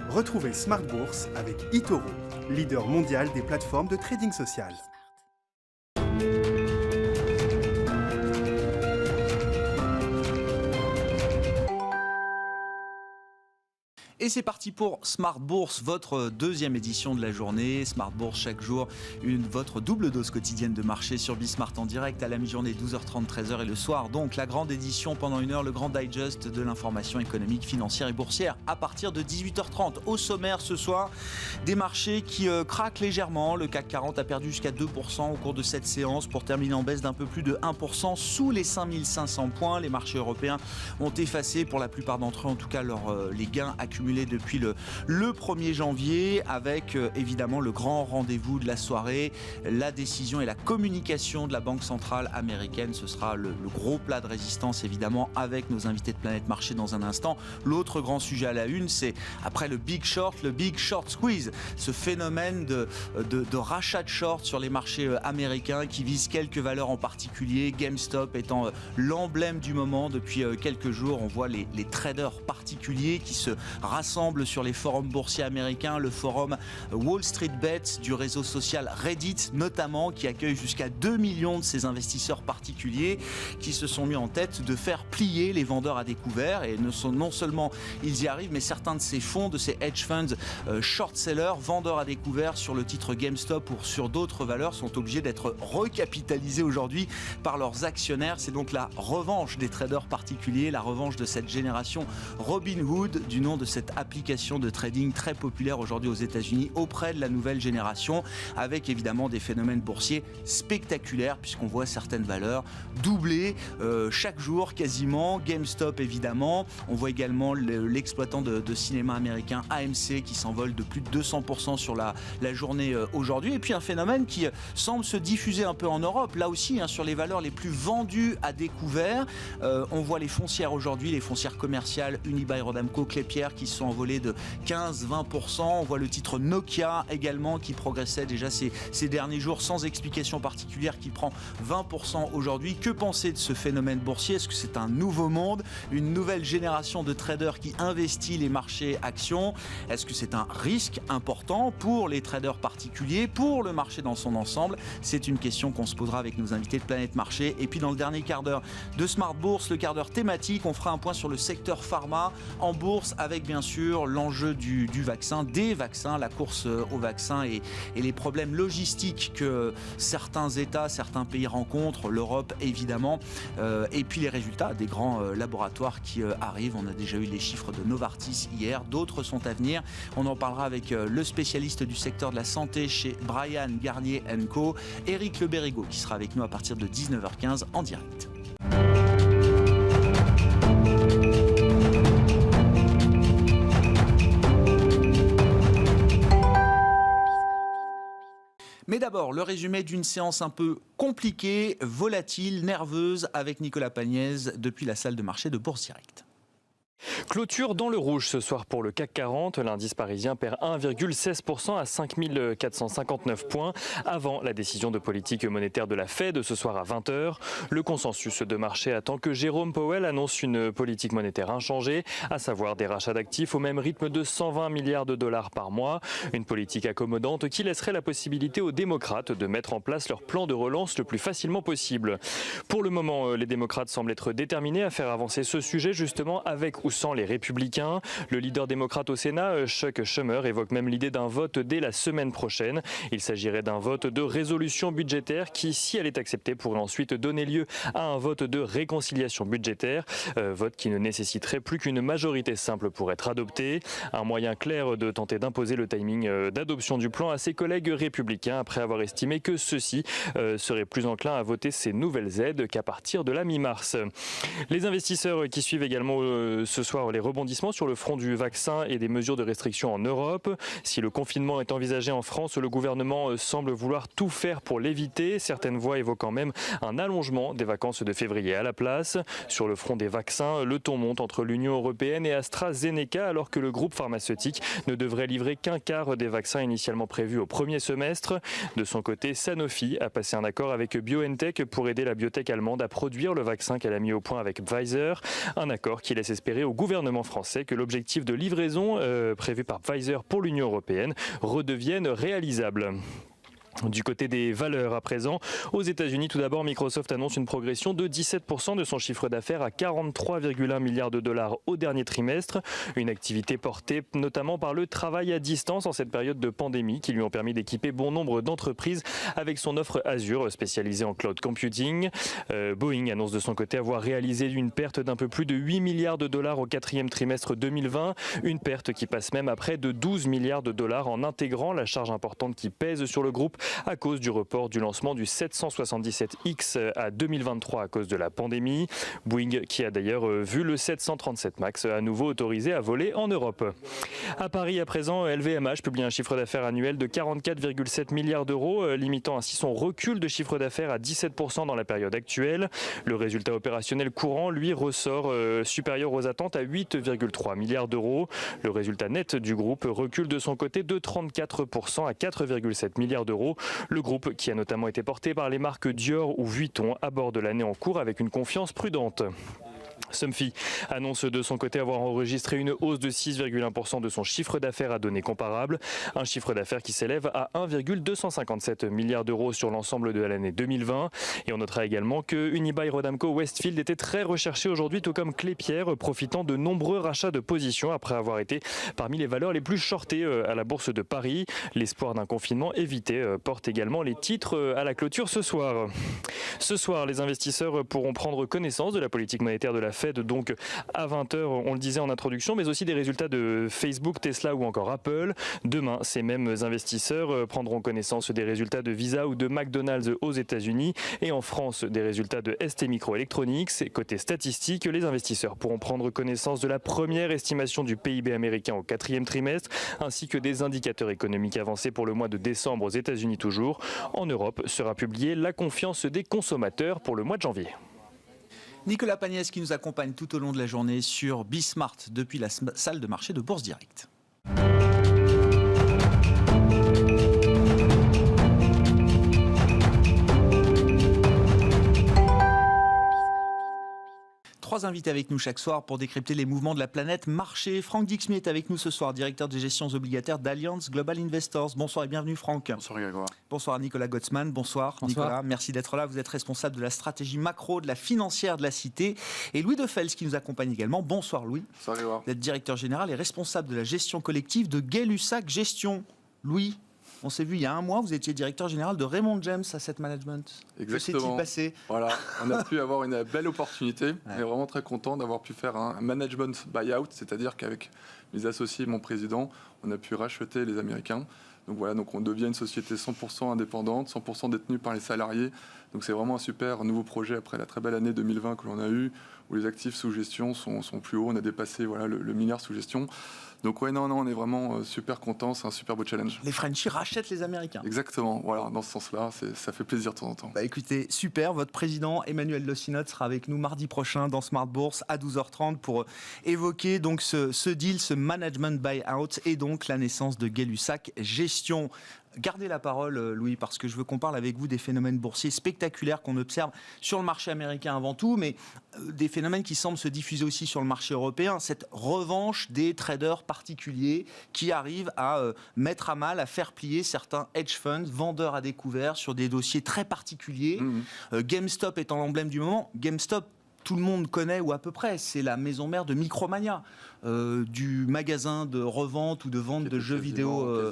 Retrouvez Smart Bourse avec eToro, leader mondial des plateformes de trading social. Et c'est parti pour Smart Bourse, votre deuxième édition de la journée. Smart Bourse, chaque jour, votre double dose quotidienne de marché sur Bismart en direct à la mi-journée, 12h30, 13h et le soir. Donc la grande édition pendant une heure, le grand digest de l'information économique, financière et boursière à partir de 18h30. Au sommaire ce soir, des marchés qui craquent légèrement. Le CAC 40 a perdu jusqu'à 2% au cours de cette séance pour terminer en baisse d'un peu plus de 1% sous les 5500 points. Les marchés européens ont effacé pour la plupart d'entre eux en tout cas les gains accumulés depuis le 1er janvier avec évidemment le grand rendez-vous de la soirée, la décision et la communication de la Banque centrale américaine. Ce sera le gros plat de résistance évidemment avec nos invités de Planète Marché dans un instant. L'autre grand sujet à la une, c'est après le Big Short Squeeze, ce phénomène de rachat de short sur les marchés américains qui vise quelques valeurs en particulier, GameStop étant l'emblème du moment depuis quelques jours. On voit les traders particuliers qui se rassemble sur les forums boursiers américains, le forum Wall Street Bets du réseau social Reddit notamment, qui accueille jusqu'à 2 millions de ces investisseurs particuliers qui se sont mis en tête de faire plier les vendeurs à découvert. Et non seulement ils y arrivent, mais certains de ces fonds, de ces hedge funds short sellers, vendeurs à découvert sur le titre GameStop ou sur d'autres valeurs, sont obligés d'être recapitalisés aujourd'hui par leurs actionnaires. C'est donc la revanche des traders particuliers, la revanche de cette génération Robinhood, du nom de cette application de trading très populaire aujourd'hui aux États-Unis auprès de la nouvelle génération, avec évidemment des phénomènes boursiers spectaculaires puisqu'on voit certaines valeurs doubler chaque jour quasiment. GameStop évidemment, on voit également l'exploitant de cinéma américain AMC qui s'envole de plus de 200% sur la journée aujourd'hui, et puis un phénomène qui semble se diffuser un peu en Europe, là aussi sur les valeurs les plus vendues à découvert. On voit les foncières aujourd'hui, les foncières commerciales Unibail Rodamco, Klépierre qui sont envolés de 15-20%. On voit le titre Nokia également qui progressait déjà ces derniers jours sans explication particulière, qui prend 20% aujourd'hui. Que penser de ce phénomène boursier? Est-ce que c'est un nouveau monde, une nouvelle génération de traders qui investit les marchés actions? Est-ce que c'est un risque important pour les traders particuliers, pour le marché dans son ensemble? C'est une question qu'on se posera avec nos invités de Planète Marché. Et puis dans le dernier quart d'heure de Smart Bourse, le quart d'heure thématique, on fera un point sur le secteur pharma en bourse avec bien sûr l'enjeu du vaccin, des vaccins, la course aux vaccins et les problèmes logistiques que certains États, certains pays rencontrent, l'Europe évidemment, et puis les résultats des grands laboratoires qui arrivent. On a déjà eu les chiffres de Novartis hier, d'autres sont à venir. On en parlera avec le spécialiste du secteur de la santé chez Bryan Garnier & Co, Éric Le Bérigot, qui sera avec nous à partir de 19h15 en direct. Mais d'abord, le résumé d'une séance un peu compliquée, volatile, nerveuse, avec Nicolas Pagnès depuis la salle de marché de Bourse Direct. Clôture dans le rouge ce soir pour le CAC 40. L'indice parisien perd 1,16% à 5459 points avant la décision de politique monétaire de la Fed ce soir à 20h. Le consensus de marché attend que Jérôme Powell annonce une politique monétaire inchangée, à savoir des rachats d'actifs au même rythme de 120 milliards de dollars par mois. Une politique accommodante qui laisserait la possibilité aux démocrates de mettre en place leur plan de relance le plus facilement possible. Pour le moment, les démocrates semblent être déterminés à faire avancer ce sujet justement avec ou sans les Républicains. Le leader démocrate au Sénat, Chuck Schumer, évoque même l'idée d'un vote dès la semaine prochaine. Il s'agirait d'un vote de résolution budgétaire qui, si elle est acceptée, pourrait ensuite donner lieu à un vote de réconciliation budgétaire, vote qui ne nécessiterait plus qu'une majorité simple pour être adopté. Un moyen clair de tenter d'imposer le timing d'adoption du plan à ses collègues républicains après avoir estimé que ceux-ci seraient plus enclins à voter ces nouvelles aides qu'à partir de la mi-mars. Les investisseurs qui suivent également ce soir les rebondissements sur le front du vaccin et des mesures de restriction en Europe. Si le confinement est envisagé en France, le gouvernement semble vouloir tout faire pour l'éviter. Certaines voix évoquant même un allongement des vacances de février à la place. Sur le front des vaccins, le ton monte entre l'Union européenne et AstraZeneca alors que le groupe pharmaceutique ne devrait livrer qu'un quart des vaccins initialement prévus au premier semestre. De son côté, Sanofi a passé un accord avec BioNTech pour aider la biotech allemande à produire le vaccin qu'elle a mis au point avec Pfizer. Un accord qui laisse espérer au gouvernement français que l'objectif de livraison prévu par Pfizer pour l'Union européenne redevienne réalisable. Du côté des valeurs à présent, aux États-Unis, tout d'abord, Microsoft annonce une progression de 17% de son chiffre d'affaires à 43,1 milliards de dollars au dernier trimestre. Une activité portée notamment par le travail à distance en cette période de pandémie qui lui ont permis d'équiper bon nombre d'entreprises avec son offre Azure spécialisée en cloud computing. Boeing annonce de son côté avoir réalisé une perte d'un peu plus de 8 milliards de dollars au quatrième trimestre 2020. Une perte qui passe même à près de 12 milliards de dollars en intégrant la charge importante qui pèse sur le groupe à cause du report du lancement du 777X à 2023 à cause de la pandémie. Boeing qui a d'ailleurs vu le 737 MAX à nouveau autorisé à voler en Europe. À Paris à présent, LVMH publie un chiffre d'affaires annuel de 44,7 milliards d'euros, limitant ainsi son recul de chiffre d'affaires à 17% dans la période actuelle. Le résultat opérationnel courant, lui, ressort supérieur aux attentes à 8,3 milliards d'euros. Le résultat net du groupe recule de son côté de 34% à 4,7 milliards d'euros. Le groupe, qui a notamment été porté par les marques Dior ou Vuitton, aborde l'année en cours avec une confiance prudente. Somfy annonce de son côté avoir enregistré une hausse de 6,1% de son chiffre d'affaires à données comparables. Un chiffre d'affaires qui s'élève à 1,257 milliards d'euros sur l'ensemble de l'année 2020. Et on notera également que Unibail-Rodamco-Westfield était très recherché aujourd'hui, tout comme Klépierre, profitant de nombreux rachats de positions après avoir été parmi les valeurs les plus shortées à la bourse de Paris. L'espoir d'un confinement évité porte également les titres à la clôture ce soir. Ce soir, les investisseurs pourront prendre connaissance de la politique monétaire de la Fed, donc à 20h, on le disait en introduction, mais aussi des résultats de Facebook, Tesla ou encore Apple. Demain, ces mêmes investisseurs prendront connaissance des résultats de Visa ou de McDonald's aux États-Unis et en France des résultats de STMicroelectronics. Côté statistique, les investisseurs pourront prendre connaissance de la première estimation du PIB américain au quatrième trimestre, ainsi que des indicateurs économiques avancés pour le mois de décembre aux États-Unis toujours. En Europe sera publiée la confiance des consommateurs pour le mois de janvier. Nicolas Pagnès qui nous accompagne tout au long de la journée sur Bismart depuis la salle de marché de Bourse Direct. Trois invités avec nous chaque soir pour décrypter les mouvements de la planète marché. Franck Dixmy est avec nous ce soir, directeur des gestions obligataires d'Allianz Global Investors. Bonsoir et bienvenue Franck. Bonsoir Grégoire. Bonsoir Nicolas Gottsman. Bonsoir Nicolas. Merci d'être là. Vous êtes responsable de la stratégie macro de la financière de la Cité. Et Louis Defels qui nous accompagne également. Bonsoir Louis. Bonsoir Grégoire. Vous êtes directeur général et responsable de la gestion collective de Gay-Lussac Gestion. Louis, on s'est vu il y a un mois, vous étiez directeur général de Raymond James Asset Management. Exactement. Que s'est-il passé ? Voilà, on a pu avoir une belle opportunité. On est vraiment très content d'avoir pu faire un management buyout, c'est-à-dire qu'avec mes associés et mon président, on a pu racheter les Américains. Donc voilà, donc on devient une société 100% indépendante, 100% détenue par les salariés. Donc c'est vraiment un super nouveau projet après la très belle année 2020 que l'on a eue, où les actifs sous gestion sont plus hauts. On a dépassé le milliard sous gestion. Donc ouais, non, on est vraiment super contents, c'est un super beau challenge. Les Frenchies rachètent les Américains. Exactement, voilà, dans ce sens-là, ça fait plaisir de temps en temps. Bah écoutez, super, votre président Emmanuel Lossinotte sera avec nous mardi prochain dans Smart Bourse à 12h30 pour évoquer donc ce deal, ce management buyout et donc la naissance de Gay-Lussac Gestion. Gardez la parole, Louis, parce que je veux qu'on parle avec vous des phénomènes boursiers spectaculaires qu'on observe sur le marché américain avant tout, mais des phénomènes qui semblent se diffuser aussi sur le marché européen. Cette revanche des traders particuliers qui arrivent à mettre à mal, à faire plier certains hedge funds, vendeurs à découvert sur des dossiers très particuliers. GameStop étant l'emblème du moment. GameStop, tout le monde connaît, ou à peu près, c'est la maison mère de Micromania, du magasin de revente ou de vente de jeux vidéo.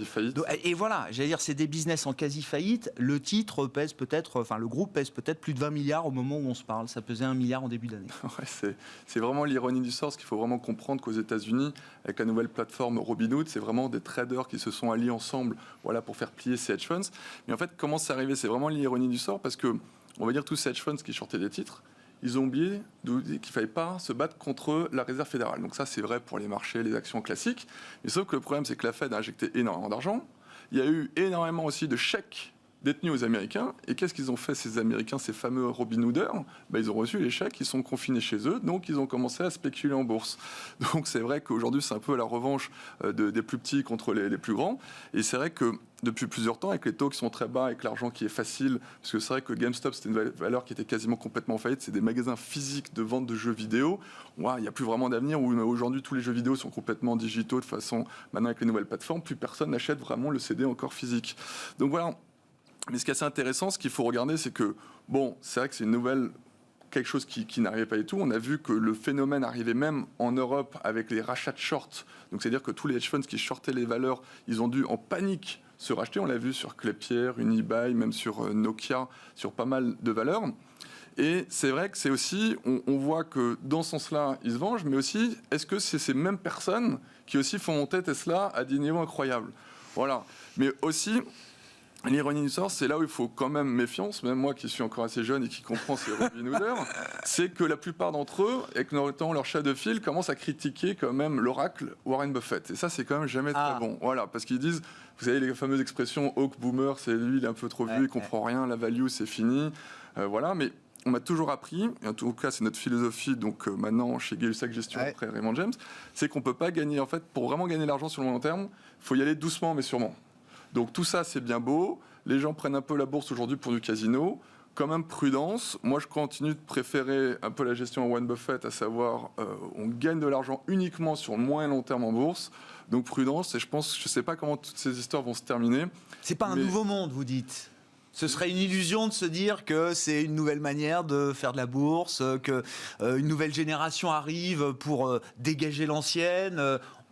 Et voilà, j'allais dire, c'est des business en quasi-faillite. Le titre pèse peut-être, enfin le groupe pèse peut-être plus de 20 milliards au moment où on se parle. Ça pesait 1 milliard en début d'année. Ouais, c'est vraiment l'ironie du sort. Ce qu'il faut vraiment comprendre qu'aux États-Unis, avec la nouvelle plateforme Robinhood, c'est vraiment des traders qui se sont alliés ensemble, voilà, pour faire plier ces hedge funds. Mais en fait, comment c'est arrivé ? C'est vraiment l'ironie du sort parce que, on va dire, tous ces hedge funds qui shortaient des titres, ils ont oublié qu'il ne fallait pas se battre contre la Réserve fédérale. Donc ça, c'est vrai pour les marchés, les actions classiques. Mais sauf que le problème, c'est que la Fed a injecté énormément d'argent. Il y a eu énormément aussi de chèques détenus aux Américains. Et qu'est-ce qu'ils ont fait, ces Américains, ces fameux Robin Hooders? Ils ont reçu les chèques, ils sont confinés chez eux, donc ils ont commencé à spéculer en bourse. Donc c'est vrai qu'aujourd'hui, c'est un peu la revanche des plus petits contre les plus grands. Et c'est vrai que depuis plusieurs temps, avec les taux qui sont très bas, avec l'argent qui est facile, parce que c'est vrai que GameStop, c'était une valeur qui était quasiment complètement en faillite, c'est des magasins physiques de vente de jeux vidéo. Il n'y a plus vraiment d'avenir, où aujourd'hui tous les jeux vidéo sont complètement digitaux, de façon, maintenant avec les nouvelles plateformes, plus personne n'achète vraiment le CD encore physique. Donc voilà. Mais ce qui est assez intéressant, ce qu'il faut regarder, c'est que, c'est vrai que c'est une nouvelle, quelque chose qui n'arrivait pas du tout. On a vu que le phénomène arrivait même en Europe avec les rachats de short. Donc c'est-à-dire que tous les hedge funds qui shortaient les valeurs, ils ont dû en panique se racheter. On l'a vu sur Klépierre, Unibail, même sur Nokia, sur pas mal de valeurs. Et c'est vrai que c'est aussi, on voit que dans ce sens-là, ils se vengent, mais aussi, est-ce que c'est ces mêmes personnes qui aussi font monter Tesla à des niveaux incroyables? Voilà. Mais aussi, l'ironie du sort, c'est là où il faut quand même méfiance, même moi qui suis encore assez jeune et qui comprend ces Robin Hooders, c'est que la plupart d'entre eux, avec notamment leur chef de file, commencent à critiquer quand même l'oracle Warren Buffett. Et ça, c'est quand même jamais très bon. Voilà, parce qu'ils disent, vous savez, les fameuses expressions « Hawk Boomer », c'est lui, il est un peu trop vieux, il comprend rien, la value, c'est fini. Voilà, mais on m'a toujours appris, et en tout cas c'est notre philosophie, donc maintenant chez Gay-Lussac Gestion, après Raymond James, c'est qu'on ne peut pas gagner, en fait, pour vraiment gagner l'argent sur le long terme, il faut y aller doucement mais sûrement. Donc tout ça c'est bien beau, les gens prennent un peu la bourse aujourd'hui pour du casino, quand même prudence, moi je continue de préférer un peu la gestion à Warren Buffett, à savoir on gagne de l'argent uniquement sur le moyen long terme en bourse, donc prudence, et je ne sais pas comment toutes ces histoires vont se terminer. C'est pas un nouveau monde, vous dites? Ce serait une illusion de se dire que c'est une nouvelle manière de faire de la bourse, que une nouvelle génération arrive pour dégager l'ancienne.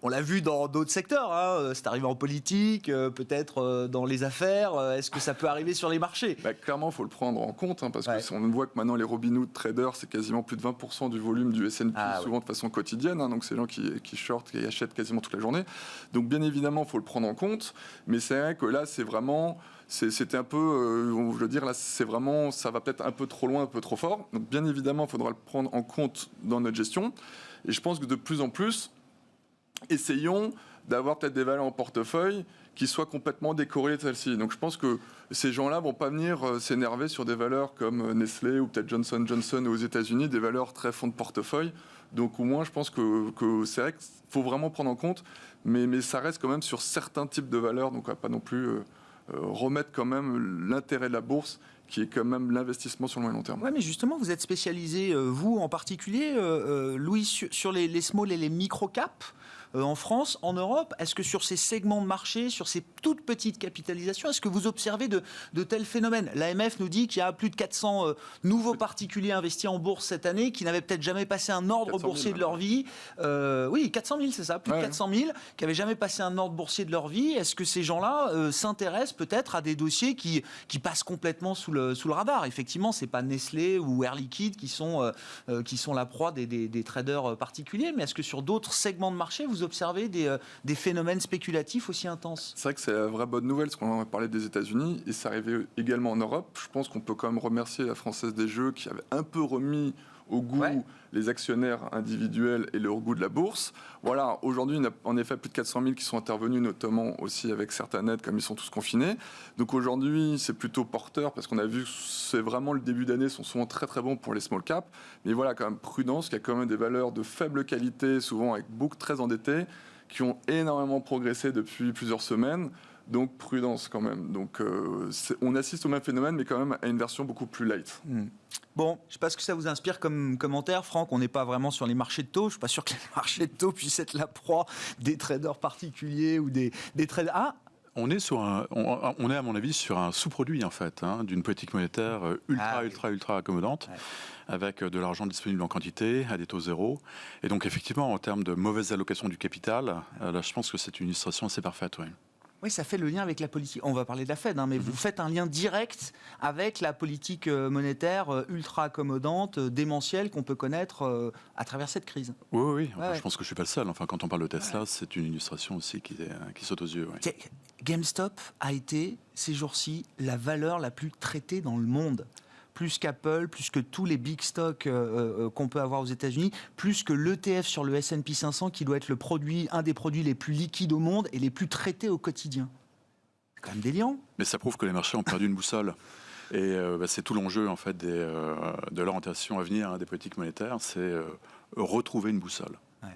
On l'a vu dans d'autres secteurs, hein. C'est arrivé en politique, peut-être dans les affaires. Est-ce que ça peut arriver sur les marchés? Clairement, il faut le prendre en compte, hein, parce qu'on voit que maintenant les Robinhood traders, c'est quasiment plus de 20% du volume du S&P, souvent de façon quotidienne. Hein, donc c'est des gens qui shortent, qui achètent quasiment toute la journée. Donc bien évidemment, il faut le prendre en compte. Mais c'est vrai que là, c'est vraiment... C'était un peu, je veux dire, là, c'est vraiment, ça va peut-être un peu trop loin, un peu trop fort. Donc, bien évidemment, il faudra le prendre en compte dans notre gestion. Et je pense que de plus en plus, essayons d'avoir peut-être des valeurs en portefeuille qui soient complètement décorrélées de celles-ci. Donc, je pense que ces gens-là vont pas venir s'énerver sur des valeurs comme Nestlé ou peut-être Johnson & Johnson aux États-Unis, des valeurs très fonds de portefeuille. Donc, au moins, je pense que c'est vrai qu'il faut vraiment prendre en compte, mais ça reste quand même sur certains types de valeurs. Donc, on va pas non plus remettre quand même l'intérêt de la bourse, qui est quand même l'investissement sur le moyen long terme. Oui, mais justement, vous êtes spécialisé, vous en particulier, Louis, sur les small et les micro-caps en France, en Europe. Est-ce que sur ces segments de marché, sur ces toutes petites capitalisations, est-ce que vous observez de tels phénomènes? L'AMF nous dit qu'il y a plus de 400 nouveaux particuliers investis en bourse cette année qui n'avaient peut-être jamais passé un ordre boursier de leur vie. Oui, 400 000, c'est ça, plus de 400 000, qui n'avaient jamais passé un ordre boursier de leur vie. Est-ce que ces gens-là s'intéressent peut-être à des dossiers qui passent complètement sous le radar? Effectivement, ce n'est pas Nestlé ou Air Liquide qui sont la proie des traders particuliers, mais est-ce que sur d'autres segments de marché, vous observez des phénomènes spéculatifs aussi intenses? C'est vrai que c'est la vraie bonne nouvelle, parce qu'on en a parlé des États-Unis, et ça arrivait également en Europe. Je pense qu'on peut quand même remercier la Française des Jeux qui avait un peu remis au goût les actionnaires individuels et leur goût de la bourse. Voilà, aujourd'hui, il y a en effet plus de 400 000 qui sont intervenus, notamment aussi avec certaines aides, comme ils sont tous confinés. Donc aujourd'hui, c'est plutôt porteur, parce qu'on a vu que c'est vraiment le début d'année, sont souvent très très bons pour les small caps. Mais voilà, quand même prudence, qu'il y a quand même des valeurs de faible qualité, souvent avec beaucoup très endettés, qui ont énormément progressé depuis plusieurs semaines. Donc prudence quand même. Donc on assiste au même phénomène, mais quand même à une version beaucoup plus light. Bon, je ne sais pas ce que ça vous inspire comme commentaire, Franck. On n'est pas vraiment sur les marchés de taux. Je ne suis pas sûr que les marchés de taux puissent être la proie des traders particuliers ou des traders. Ah, on est à mon avis sur un sous-produit en fait, hein, d'une politique monétaire ultra accommodante, avec de l'argent disponible en quantité à des taux zéro. Et donc effectivement, en termes de mauvaise allocation du capital, là, je pense que c'est une illustration assez parfaite. Oui. Oui, ça fait le lien avec la politique. On va parler de la Fed, hein, mais vous faites un lien direct avec la politique monétaire ultra accommodante, démentielle qu'on peut connaître à travers cette crise. Oui. Je pense que je ne suis pas le seul. Enfin, quand on parle de Tesla, c'est une illustration aussi qui saute aux yeux. Oui. GameStop a été, ces jours-ci, la valeur la plus traitée dans le monde. Plus qu'Apple, plus que tous les big stocks qu'on peut avoir aux États-Unis, plus que l'ETF sur le S&P 500 qui doit être un des produits les plus liquides au monde et les plus traités au quotidien. quand même déliant. Mais ça prouve que les marchés ont perdu une boussole. Et c'est tout l'enjeu en fait de l'orientation à venir des politiques monétaires, c'est retrouver une boussole. Ouais.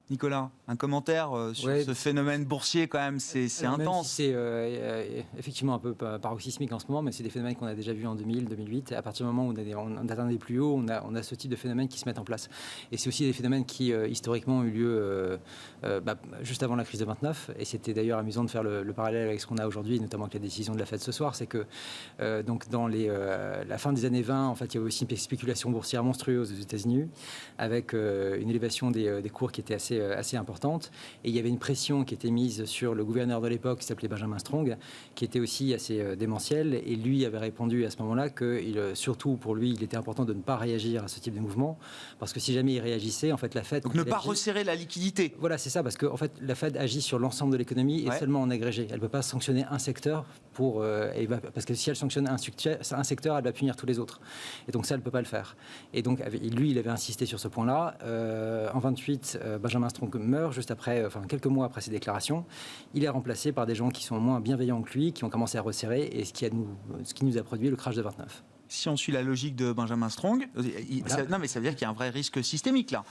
Nicolas, un commentaire sur ce phénomène boursier quand même, c'est intense. Si c'est effectivement un peu paroxysmique en ce moment, mais c'est des phénomènes qu'on a déjà vus en 2000, 2008. À partir du moment où on atteint des plus hauts, on a ce type de phénomènes qui se mettent en place. Et c'est aussi des phénomènes qui historiquement ont eu lieu juste avant la crise de 29. Et c'était d'ailleurs amusant de faire le parallèle avec ce qu'on a aujourd'hui, notamment avec la décision de la Fed ce soir. C'est que donc dans la fin des années 20, en fait, il y avait aussi une spéculation boursière monstrueuse aux États-Unis, avec une élévation des cours qui était assez importante, et il y avait une pression qui était mise sur le gouverneur de l'époque qui s'appelait Benjamin Strong, qui était aussi assez démentiel, et lui avait répondu à ce moment-là que surtout pour lui il était important de ne pas réagir à ce type de mouvement, parce que si jamais il réagissait, en fait la Fed... Donc ne pas resserrer la liquidité. Voilà, c'est ça, parce que en fait la Fed agit sur l'ensemble de l'économie et seulement en agrégé. Elle ne peut pas sanctionner un secteur parce que si elle sanctionne un secteur, elle va punir tous les autres. Et donc ça, elle ne peut pas le faire. Et donc lui, il avait insisté sur ce point-là. En 28, Benjamin Strong meurt juste après, quelques mois après ses déclarations. Il est remplacé par des gens qui sont moins bienveillants que lui, qui ont commencé à resserrer, et ce qui nous a produit le crash de 29. Si on suit la logique de Benjamin Strong, non mais ça veut dire qu'il y a un vrai risque systémique là.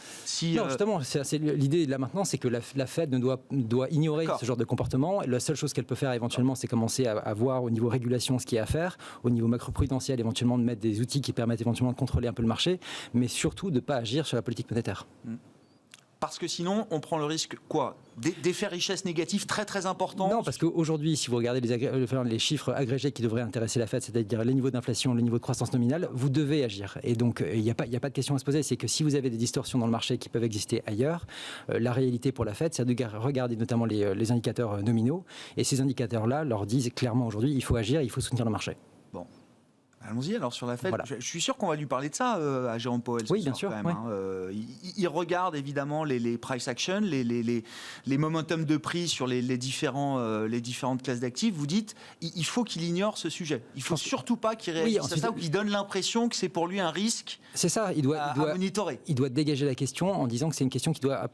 Non, justement, c'est l'idée là maintenant, c'est que la Fed ne doit ignorer ce genre de comportement. La seule chose qu'elle peut faire éventuellement, c'est commencer à voir au niveau régulation ce qu'il y a à faire, au niveau macroprudentiel éventuellement de mettre des outils qui permettent éventuellement de contrôler un peu le marché, mais surtout de ne pas agir sur la politique monétaire. Parce que sinon, on prend le risque, d'effets richesse négatifs très très importants. Non, parce qu'aujourd'hui, si vous regardez les chiffres agrégés qui devraient intéresser la Fed, c'est-à-dire les niveaux d'inflation, le niveau de croissance nominale, vous devez agir. Et donc, il n'y a pas de question à se poser. C'est que si vous avez des distorsions dans le marché qui peuvent exister ailleurs, la réalité pour la Fed, c'est de regarder notamment les indicateurs nominaux. Et ces indicateurs-là leur disent clairement aujourd'hui, il faut agir, il faut soutenir le marché. Bon. Allons-y alors sur la Fed. Voilà. Je suis sûr qu'on va lui parler de ça à Jérôme Powell. Oui, bien sûr. Quand même, il regarde évidemment les price action, les momentum de prix sur les différentes classes d'actifs. Vous dites, il faut qu'il ignore ce sujet. Il ne faut surtout pas qu'il réagisse à ça ou qu'il donne l'impression que c'est pour lui un risque. C'est ça. Il doit monitorer. Il doit dégager la question en disant que c'est une question qui doit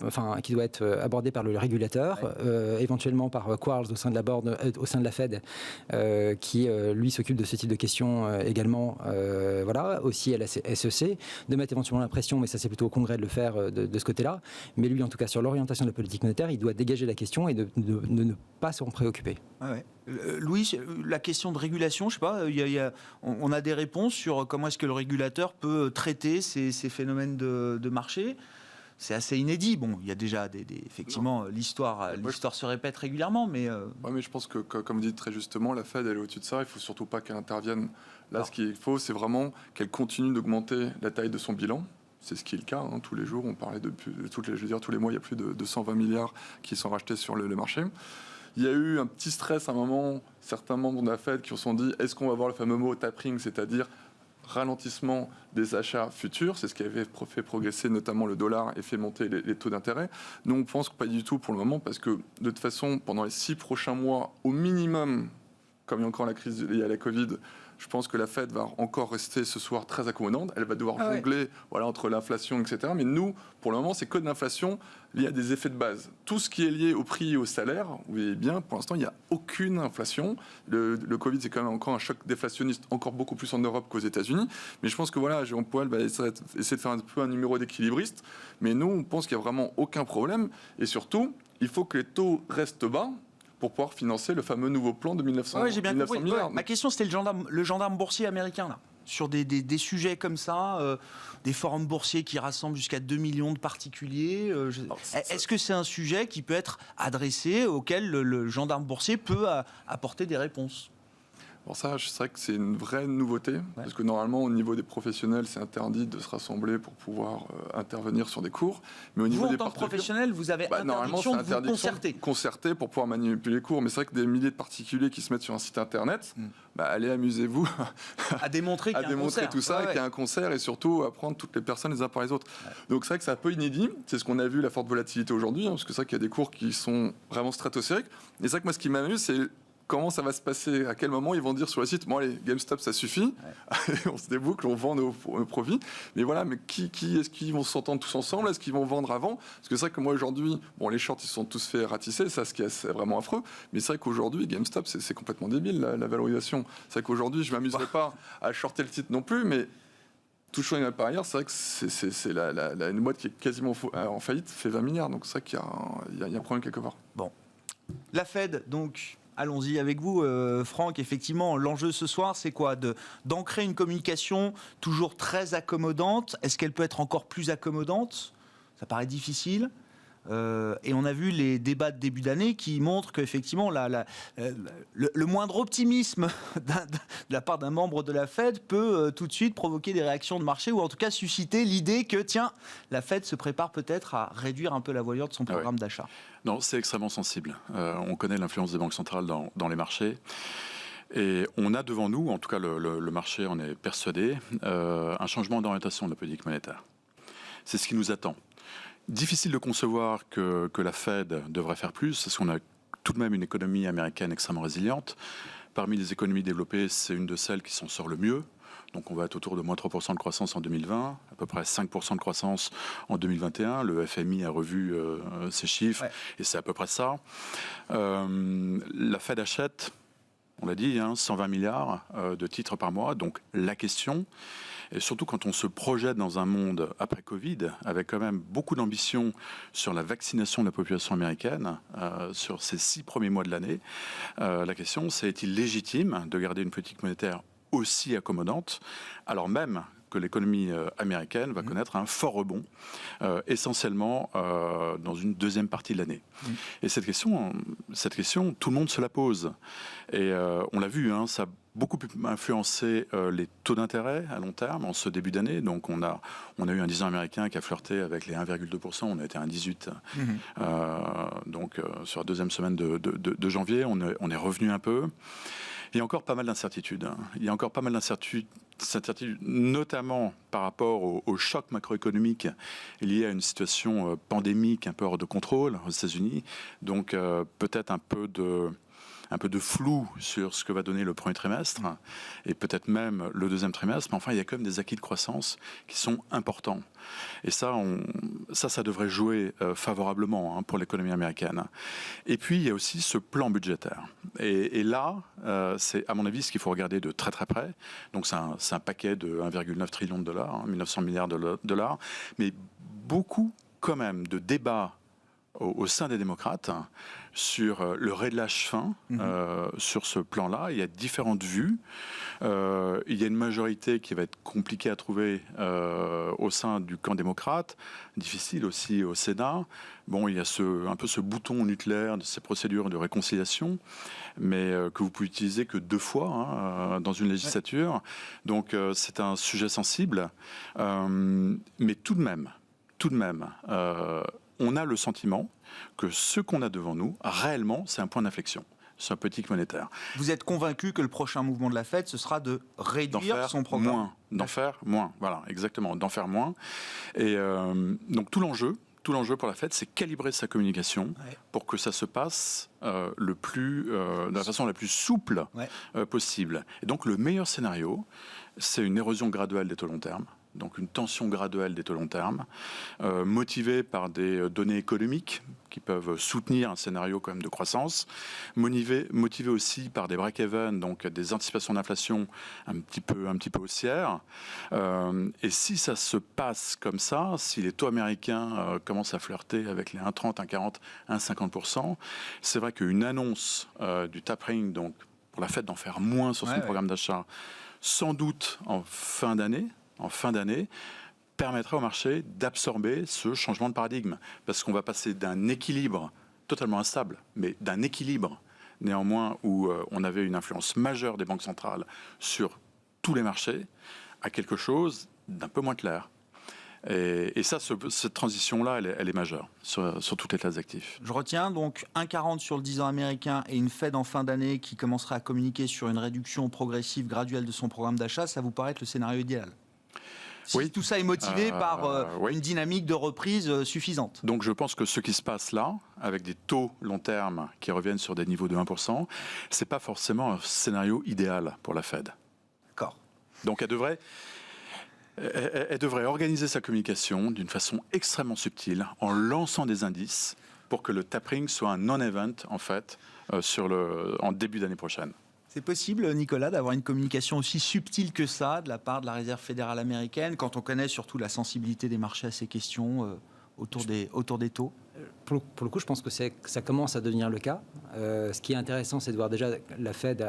être abordée par le régulateur, éventuellement par Quarles au sein de la Fed, qui lui s'occupe de ce type de questions également, aussi à la SEC, de mettre éventuellement la pression, mais ça c'est plutôt au Congrès de le faire de ce côté-là. Mais lui, en tout cas, sur l'orientation de la politique monétaire, il doit dégager la question et de ne pas s'en préoccuper. Louis, la question de régulation, je sais pas, on a des réponses sur comment est-ce que le régulateur peut traiter ces phénomènes de marché. C'est assez inédit. Bon, il y a déjà effectivement l'histoire se répète régulièrement, mais. Ouais, mais je pense que, comme vous dites très justement, la Fed elle est au-dessus de ça. Il faut surtout pas qu'elle intervienne. Là, ce qu'il faut, c'est vraiment qu'elle continue d'augmenter la taille de son bilan. C'est ce qui est le cas. Tous les jours, on parlait tous les mois, il y a plus de 220 milliards qui sont rachetés sur le marché. Il y a eu un petit stress à un moment. Certains membres de la Fed qui se sont dit, est-ce qu'on va avoir le fameux mot tapering, c'est-à-dire ralentissement des achats futurs, c'est ce qui avait fait progresser notamment le dollar et fait monter les taux d'intérêt. Nous, on pense que pas du tout pour le moment, parce que de toute façon, pendant les 6 prochains mois, au minimum, comme il y a encore la crise liée à la Covid, je pense que la Fed va encore rester ce soir très accommodante. Elle va devoir jongler entre l'inflation, etc. Mais nous, pour le moment, c'est que de l'inflation liée à des effets de base. Tout ce qui est lié au prix et au salaire, vous voyez bien, pour l'instant, il n'y a aucune inflation. Le Covid, c'est quand même encore un choc déflationniste, encore beaucoup plus en Europe qu'aux États-Unis. Mais je pense que Jérôme Powell va essayer de faire un peu un numéro d'équilibriste. Mais nous, on pense qu'il n'y a vraiment aucun problème. Et surtout, il faut que les taux restent bas pour pouvoir financer le fameux nouveau plan de 1900 j'ai bien compris. milliards. Ma question, c'était le gendarme boursier américain, là, sur des sujets comme ça, des forums boursiers qui rassemblent jusqu'à 2 millions de particuliers. Est-ce que c'est un sujet qui peut être adressé, auquel le gendarme boursier peut apporter des réponses ? Alors ça, c'est vrai que c'est une vraie nouveauté, parce que normalement, au niveau des professionnels, c'est interdit de se rassembler pour pouvoir intervenir sur des cours. Mais au niveau vous, en des tant que professionnel, vous avez interdiction de vous concerter pour pouvoir manipuler les cours. Mais c'est vrai que des milliers de particuliers qui se mettent sur un site internet, allez, amusez-vous à démontrer qu'il y a un concert. Tout ça, qu'il y a un concert, et surtout à prendre toutes les personnes les uns par les autres. Donc c'est vrai que c'est un peu inédit. C'est ce qu'on a vu, la forte volatilité aujourd'hui, parce que c'est vrai qu'il y a des cours qui sont vraiment stratosphériques. Et c'est vrai que moi, ce qui m'amuse, c'est comment ça va se passer, à quel moment ils vont dire sur le site, bon allez, GameStop ça suffit, on se déboucle, on vend nos profits, mais voilà, mais qui est-ce qu'ils vont s'entendre tous ensemble, est-ce qu'ils vont vendre avant? Parce que c'est vrai que moi aujourd'hui, bon les shorts ils se sont tous fait ratisser, ça c'est vraiment affreux, mais c'est vrai qu'aujourd'hui GameStop c'est complètement débile la valorisation. C'est vrai qu'aujourd'hui je m'amuserais pas à shorter le titre non plus, mais tout chose par ailleurs, c'est vrai que c'est une boîte qui est quasiment en faillite, fait 20 milliards, donc c'est vrai qu'il y a un problème quelque part. Bon. La Fed, donc, allons-y avec vous, Franck. Effectivement, l'enjeu ce soir, c'est quoi? D'ancrer une communication toujours très accommodante. Est-ce qu'elle peut être encore plus accommodante? Ça paraît difficile. Et on a vu les débats de début d'année qui montrent qu'effectivement, le moindre optimisme de la part d'un membre de la Fed peut tout de suite provoquer des réactions de marché ou en tout cas susciter l'idée que, tiens, la Fed se prépare peut-être à réduire un peu la voilure de son programme d'achat. Non, c'est extrêmement sensible. On connaît l'influence des banques centrales dans les marchés. Et on a devant nous, en tout cas le marché en est persuadé, un changement d'orientation de la politique monétaire. C'est ce qui nous attend. Difficile de concevoir que la Fed devrait faire plus, parce qu'on a tout de même une économie américaine extrêmement résiliente. Parmi les économies développées, c'est une de celles qui s'en sort le mieux. Donc on va être autour de moins 3% de croissance en 2020, à peu près 5% de croissance en 2021. Le FMI a revu ses chiffres, et c'est à peu près ça. La Fed achète, on l'a dit, 120 milliards de titres par mois. Donc la question... Et surtout quand on se projette dans un monde après Covid, avec quand même beaucoup d'ambition sur la vaccination de la population américaine, sur ces 6 premiers mois de l'année, la question c'est, est-il légitime de garder une politique monétaire aussi accommodante, alors même que l'économie américaine va connaître un fort rebond, essentiellement dans une deuxième partie de l'année. Et cette question, tout le monde se la pose. Et on l'a vu, ça a beaucoup influencé les taux d'intérêt à long terme en ce début d'année. Donc on a eu un 10 ans américain qui a flirté avec les 1,2%, on a été à 1,18. Donc sur la deuxième semaine de janvier, on est revenu un peu. Il y a encore pas mal d'incertitudes. Il y a encore pas mal d'incertitudes, notamment par rapport au choc macroéconomique lié à une situation pandémique un peu hors de contrôle aux États-Unis. Donc peut-être un peu de flou sur ce que va donner le premier trimestre et peut-être même le deuxième trimestre. Mais enfin, il y a quand même des acquis de croissance qui sont importants. Et ça devrait jouer favorablement pour l'économie américaine. Et puis, il y a aussi ce plan budgétaire. Et là, c'est à mon avis ce qu'il faut regarder de très très près. Donc, c'est un paquet de 1,9 trillion de dollars, 1900 milliards de dollars, mais beaucoup quand même de débats au sein des démocrates sur le réglage fin sur ce plan-là. Il y a différentes vues. Il y a une majorité qui va être compliquée à trouver au sein du camp démocrate, difficile aussi au Sénat. Bon, il y a un peu ce bouton nucléaire de ces procédures de réconciliation, mais que vous pouvez utiliser que 2 fois dans une législature. Donc c'est un sujet sensible. Mais tout de même, on a le sentiment que ce qu'on a devant nous, réellement, c'est un point d'inflexion sur la politique monétaire. Vous êtes convaincu que le prochain mouvement de la Fed, ce sera de réduire son programme? D'en faire moins, voilà, exactement, d'en faire moins. Et donc tout l'enjeu pour la Fed, c'est calibrer sa communication pour que ça se passe de la façon la plus souple possible. Et donc le meilleur scénario, c'est une érosion graduelle des taux long terme. Donc une tension graduelle des taux long terme, motivée par des données économiques qui peuvent soutenir un scénario quand même de croissance, motivée aussi par des break-even, donc des anticipations d'inflation un petit peu haussières. Et si ça se passe comme ça, si les taux américains commencent à flirter avec les 1,30, 1,40, 1,50%, c'est vrai qu'une annonce du tapering, donc pour la Fed d'en faire moins sur son programme d'achat, sans doute en fin d'année, permettra au marché d'absorber ce changement de paradigme. Parce qu'on va passer d'un équilibre totalement instable, mais d'un équilibre néanmoins où on avait une influence majeure des banques centrales sur tous les marchés, à quelque chose d'un peu moins clair. Et ça, cette transition-là, elle est majeure sur toutes les classes d'actifs. Je retiens donc 1,40 sur le 10 ans américain et une Fed en fin d'année qui commencera à communiquer sur une réduction progressive, graduelle de son programme d'achat. Ça vous paraît être le scénario idéal? Si tout ça est motivé par une dynamique de reprise suffisante. Donc je pense que ce qui se passe là, avec des taux long terme qui reviennent sur des niveaux de 1%, c'est pas forcément un scénario idéal pour la Fed. D'accord. Donc elle devrait organiser sa communication d'une façon extrêmement subtile, en lançant des indices pour que le tapering soit un non-event en fait en début d'année prochaine. C'est possible, Nicolas, d'avoir une communication aussi subtile que ça de la part de la Réserve fédérale américaine, quand on connaît surtout la sensibilité des marchés à ces questions autour des taux? Pour le coup, je pense que ça commence à devenir le cas. Ce qui est intéressant, c'est de voir déjà la Fed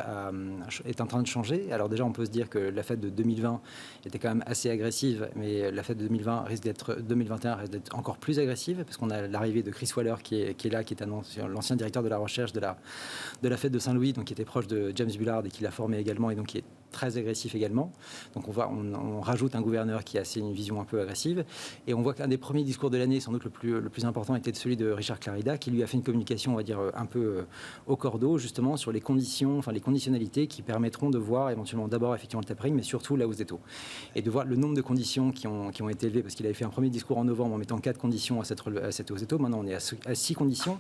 est en train de changer. Alors déjà, on peut se dire que la Fed de 2020 était quand même assez agressive, mais la Fed de 2021 risque d'être encore plus agressive, parce qu'on a l'arrivée de Chris Waller qui est là, qui est l'ancien directeur de la recherche de la Fed de Saint-Louis, donc qui était proche de James Bullard et qui l'a formé également, et donc qui est très agressif également. Donc on rajoute un gouverneur qui a une vision un peu agressive, et on voit qu'un des premiers discours de l'année, sans doute le plus important, était celui de Richard Clarida, qui lui a fait une communication, on va dire, un peu au cordeau, justement, sur les conditions, les conditionnalités qui permettront de voir éventuellement d'abord effectivement le tapering, mais surtout la hausse des taux. Et de voir le nombre de conditions qui ont été élevées, parce qu'il avait fait un premier discours en novembre en mettant 4 conditions à cette hausse des taux. Maintenant, on est à 6 conditions.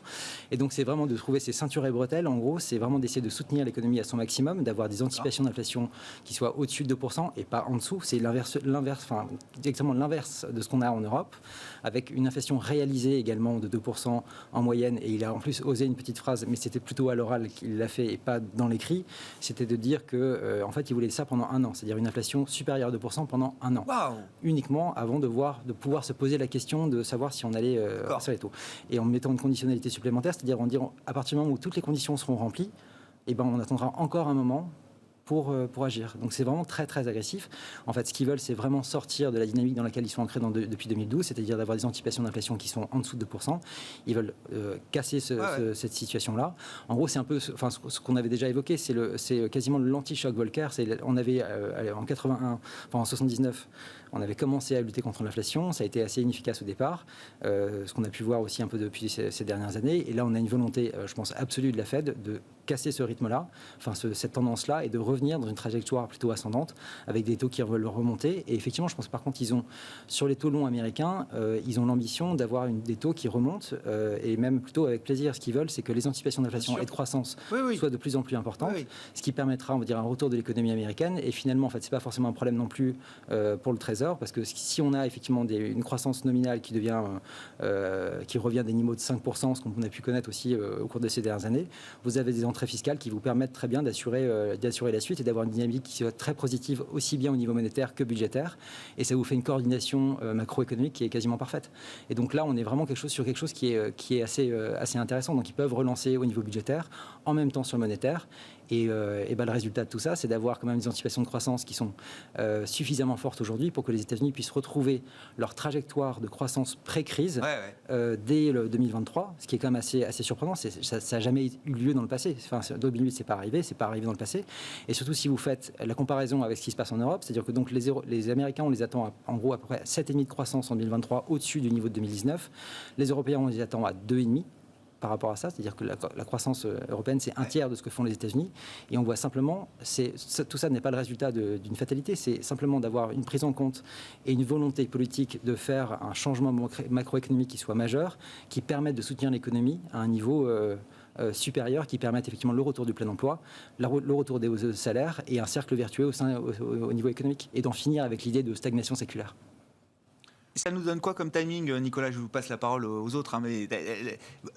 Et donc, c'est vraiment de trouver ces ceintures et bretelles. En gros, c'est vraiment d'essayer de soutenir l'économie à son maximum, d'avoir des anticipations d'inflation qui soient au-dessus de 2% et pas en dessous. C'est exactement l'inverse de ce qu'on a en Europe, avec une inflation réalisée également de 2% en moyenne. Et il a en plus osé une petite phrase, mais c'était plutôt à l'oral qu'il l'a fait et pas dans l'écrit. C'était de dire que, en fait, il voulait ça pendant un an, c'est-à-dire une inflation supérieure à 2% pendant un an. Wow. Uniquement avant de pouvoir se poser la question de savoir si on allait sur les taux. Et en mettant une conditionnalité supplémentaire, c'est-à-dire en disant à partir du moment où toutes les conditions seront remplies, on attendra encore un moment pour agir. Donc c'est vraiment très très agressif. En fait, ce qu'ils veulent, c'est vraiment sortir de la dynamique dans laquelle ils sont ancrés depuis 2012, c'est-à-dire d'avoir des anticipations d'inflation qui sont en dessous de 2%. Ils veulent casser cette situation-là. En gros, c'est un peu ce qu'on avait déjà évoqué, c'est quasiment l'anti-choc Volcker. On avait en 81, en 79, on avait commencé à lutter contre l'inflation. Ça a été assez inefficace au départ, ce qu'on a pu voir aussi un peu depuis ces dernières années. Et là, on a une volonté, je pense, absolue de la Fed de casser ce rythme-là, cette tendance-là, et de revenir dans une trajectoire plutôt ascendante, avec des taux qui veulent remonter. Et effectivement, je pense par contre, sur les taux longs américains, ils ont l'ambition d'avoir des taux qui remontent, et même plutôt avec plaisir. Ce qu'ils veulent, c'est que les anticipations d'inflation et de croissance soient de plus en plus importantes, ce qui permettra, on va dire, un retour de l'économie américaine. Et finalement, en fait, c'est pas forcément un problème non plus pour le Trésor, parce que si on a effectivement une croissance nominale qui revient à des niveaux de 5%, ce qu'on a pu connaître aussi au cours de ces dernières années, vous avez des entrées fiscales qui vous permettent très bien d'assurer la suite et d'avoir une dynamique qui soit très positive aussi bien au niveau monétaire que budgétaire, et ça vous fait une coordination macroéconomique qui est quasiment parfaite. Et donc là, on est vraiment sur quelque chose qui est assez intéressant. Donc ils peuvent relancer au niveau budgétaire en même temps sur le monétaire. Et le résultat de tout ça, c'est d'avoir quand même des anticipations de croissance qui sont suffisamment fortes aujourd'hui pour que les États-Unis puissent retrouver leur trajectoire de croissance pré-crise dès le 2023, ce qui est quand même assez surprenant. Ça n'a jamais eu lieu dans le passé. Enfin, 2008, c'est pas arrivé dans le passé. Et surtout, si vous faites la comparaison avec ce qui se passe en Europe, c'est-à-dire que donc les Américains, on les attend en gros à peu près 7,5% de croissance en 2023, au-dessus du niveau de 2019. Les Européens, on les attend à 2,5%. Par rapport à ça, c'est-à-dire que la croissance européenne, c'est un tiers de ce que font les États-Unis. Et on voit simplement, tout ça n'est pas le résultat d'une fatalité, c'est simplement d'avoir une prise en compte et une volonté politique de faire un changement macroéconomique qui soit majeur, qui permette de soutenir l'économie à un niveau supérieur, qui permette effectivement le retour du plein emploi, le retour des hausses de salaire et un cercle vertueux au niveau économique, et d'en finir avec l'idée de stagnation séculaire. Ça nous donne quoi comme timing, Nicolas? Je vous passe la parole aux autres. Mais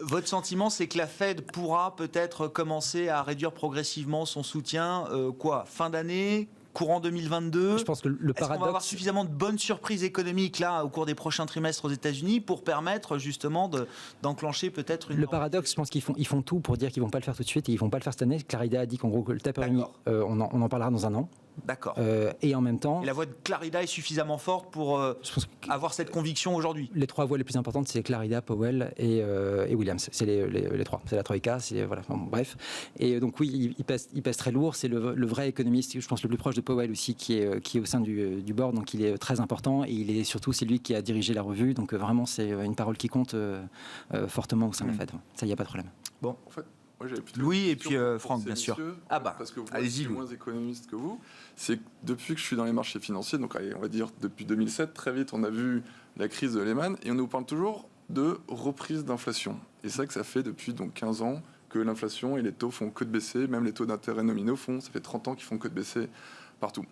votre sentiment, c'est que la Fed pourra peut-être commencer à réduire progressivement son soutien, fin d'année, courant 2022? Je pense que le paradoxe... Est-ce qu'on va avoir suffisamment de bonnes surprises économiques là, au cours des prochains trimestres aux États-Unis pour permettre justement d'enclencher peut-être une... Le paradoxe, je pense qu'ils font tout pour dire qu'ils ne vont pas le faire tout de suite et ils ne vont pas le faire cette année. Clarida a dit qu'en gros, que le tapering, on en parlera dans un an. D'accord. Et en même temps... Et la voix de Clarida est suffisamment forte pour avoir cette conviction aujourd'hui? Les trois voix les plus importantes, c'est Clarida, Powell et Williams. C'est les trois. C'est la troïka. Bref. Et donc oui, il pèse très lourd. C'est le vrai économiste, je pense, le plus proche de Powell aussi, qui est au sein du board. Donc il est très important. Et c'est lui qui a dirigé la revue. Donc vraiment, c'est une parole qui compte fortement au sein de la Fed. Ça, il n'y a pas de problème. Bon. Moi, j'avais plutôt Louis une et question puis pour Franck, ces bien sûr. messieurs, Ah bah, parce que vous, allez-y, je suis Louis. moins économiste que vous. C'est que depuis que je suis dans les marchés financiers, donc allez, on va dire depuis 2007, très vite, on a vu la crise de Lehman et on nous parle toujours de reprise d'inflation. Et c'est vrai que ça fait depuis donc 15 ans que l'inflation et les taux font que de baisser, même les taux d'intérêt nominaux ça fait 30 ans qu'ils font que de baisser partout.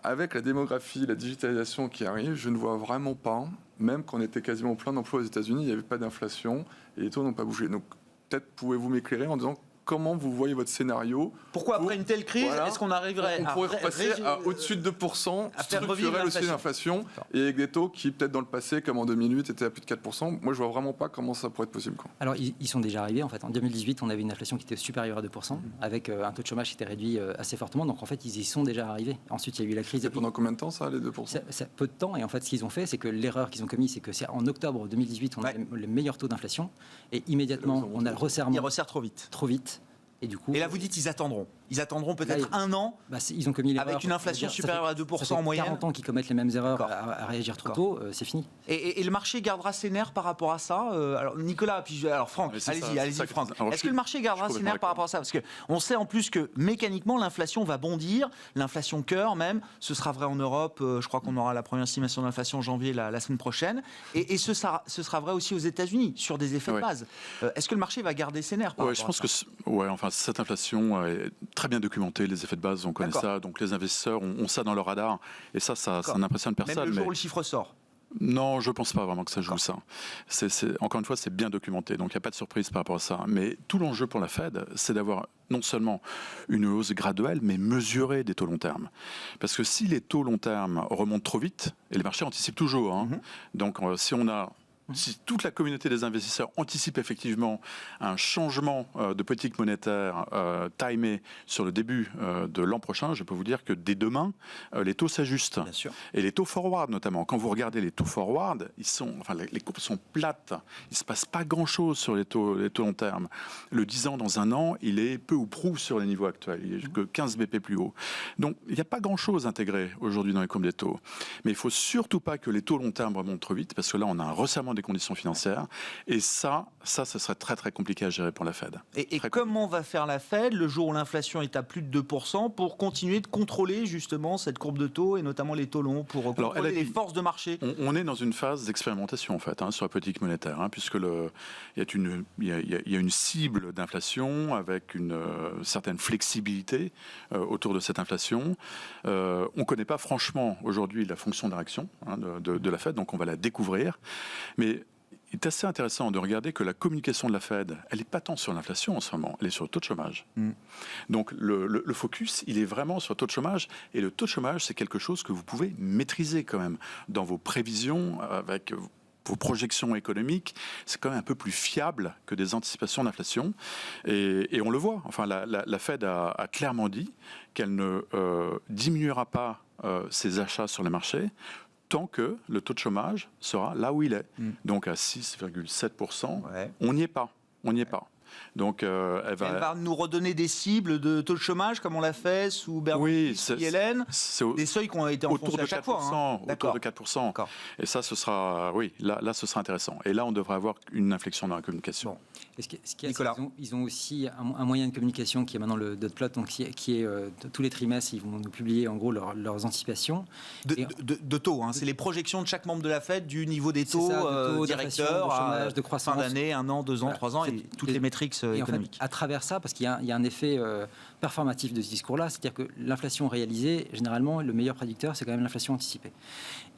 Avec la démographie, la digitalisation qui arrive, je ne vois vraiment pas, même quand on était quasiment plein d'emplois aux États-Unis, il n'y avait pas d'inflation et les taux n'ont pas bougé. Donc peut-être pouvez-vous m'éclairer en disant comment vous voyez votre scénario. Pourquoi après une telle crise, Voilà, est-ce qu'on arriverait on pourrait repasser à au-dessus de 2%, à faire revivre structurel aussi l'inflation, et avec des taux qui, peut-être dans le passé, comme en 2008, étaient à plus de 4%. Moi, je vois vraiment pas comment ça pourrait être possible, quoi. Alors, ils sont déjà arrivés. En fait, en 2018, on avait une inflation qui était supérieure à 2%, avec un taux de chômage qui était réduit assez fortement. Donc, en fait, ils y sont déjà arrivés. Ensuite, il y a eu la crise. C'est pendant combien de temps, ça, les 2%? Ça, peu de temps. Et en fait, ce qu'ils ont fait, c'est que l'erreur qu'ils ont commise, c'est que c'est en octobre 2018, on a le meilleur taux d'inflation. Et immédiatement, on a le resserrement. Il resserre trop vite. Trop vite. Et du coup. Et là, vous dites qu'ils attendront. Ils attendront peut-être un an. Ils ont commis l'erreur. Avec une inflation supérieure à 2% en moyenne. 40 ans qu'ils commettent les mêmes erreurs à réagir trop tôt, c'est fini. Et le marché gardera ses nerfs par rapport à ça. Alors Nicolas, puis alors Franck, allez-y Franck. Est-ce que le marché gardera ses nerfs par rapport à ça? Parce qu'on sait en plus que mécaniquement l'inflation va bondir, l'inflation cœur même. Ce sera vrai en Europe. Je crois qu'on aura la première estimation de l'inflation en janvier la semaine prochaine. Et ce sera vrai aussi aux États-Unis sur des effets de base. Est-ce que le marché va garder ses nerfs par rapport à ça? Je pense que cette inflation est très bien documentée. Les effets de base, on connaît ça. Donc les investisseurs ont ça dans leur radar. Et ça n'impressionne personne. Même le jour où le chiffre sort. Non, je ne pense pas vraiment que ça joue ça. Encore une fois, c'est bien documenté, donc il n'y a pas de surprise par rapport à ça. Mais tout l'enjeu pour la Fed, c'est d'avoir non seulement une hausse graduelle, mais mesurée des taux long terme. Parce que si les taux long terme remontent trop vite, et les marchés anticipent toujours, donc si toute la communauté des investisseurs anticipe effectivement un changement de politique monétaire timé sur le début de l'an prochain, je peux vous dire que dès demain, les taux s'ajustent. Bien sûr. Et les taux forward notamment. Quand vous regardez les taux forward, les courbes sont plates. Il ne se passe pas grand-chose sur les taux long terme. Le 10 ans dans un an, il est peu ou prou sur les niveaux actuels. Il est que 15 BP plus haut. Donc il n'y a pas grand-chose intégré aujourd'hui dans les courbes des taux. Mais il ne faut surtout pas que les taux long terme remontent trop vite, parce que là, on a un resserrement des conditions financières. Et ça, ce serait très très compliqué à gérer pour la Fed. Et comment va faire la Fed le jour où l'inflation est à plus de 2% pour continuer de contrôler justement cette courbe de taux et notamment les taux longs pour contrôler les forces de marché? On est dans une phase d'expérimentation en fait sur la politique monétaire, puisque il y a une cible d'inflation avec une certaine flexibilité autour de cette inflation. On ne connaît pas franchement aujourd'hui la fonction de réaction de la Fed, donc on va la découvrir. Mais il est assez intéressant de regarder que la communication de la Fed, elle n'est pas tant sur l'inflation en ce moment, elle est sur le taux de chômage. Donc le focus, il est vraiment sur le taux de chômage. Et le taux de chômage, c'est quelque chose que vous pouvez maîtriser quand même dans vos prévisions, avec vos projections économiques. C'est quand même un peu plus fiable que des anticipations d'inflation. Et on le voit. Enfin, la Fed a clairement dit qu'elle ne diminuera pas ses achats sur les marchés tant que le taux de chômage sera là où il est. Donc à 6,7%, on n'y est pas. Donc, elle va nous redonner des cibles de taux de chômage comme on l'a fait sous Bernanke, Yellen, des seuils qui ont été enfoncés à chaque fois. Autour de 4%. Et ça, ce sera intéressant. Et là, on devrait avoir une inflexion dans la communication. Bon. Ils ont aussi un moyen de communication qui est maintenant le dot plot, donc qui est tous les trimestres, ils vont nous publier en gros leurs anticipations. De taux, c'est les projections de chaque membre de la Fed du niveau des taux, directeurs, de chômage, de croissance. Fin d'année, 1 an, 2 ans, 3 ans, et toutes les métriques économiques. En fait, à travers ça, parce qu'il y a un effet performatif de ce discours-là, c'est-à-dire que l'inflation réalisée, généralement, le meilleur prédicteur, c'est quand même l'inflation anticipée.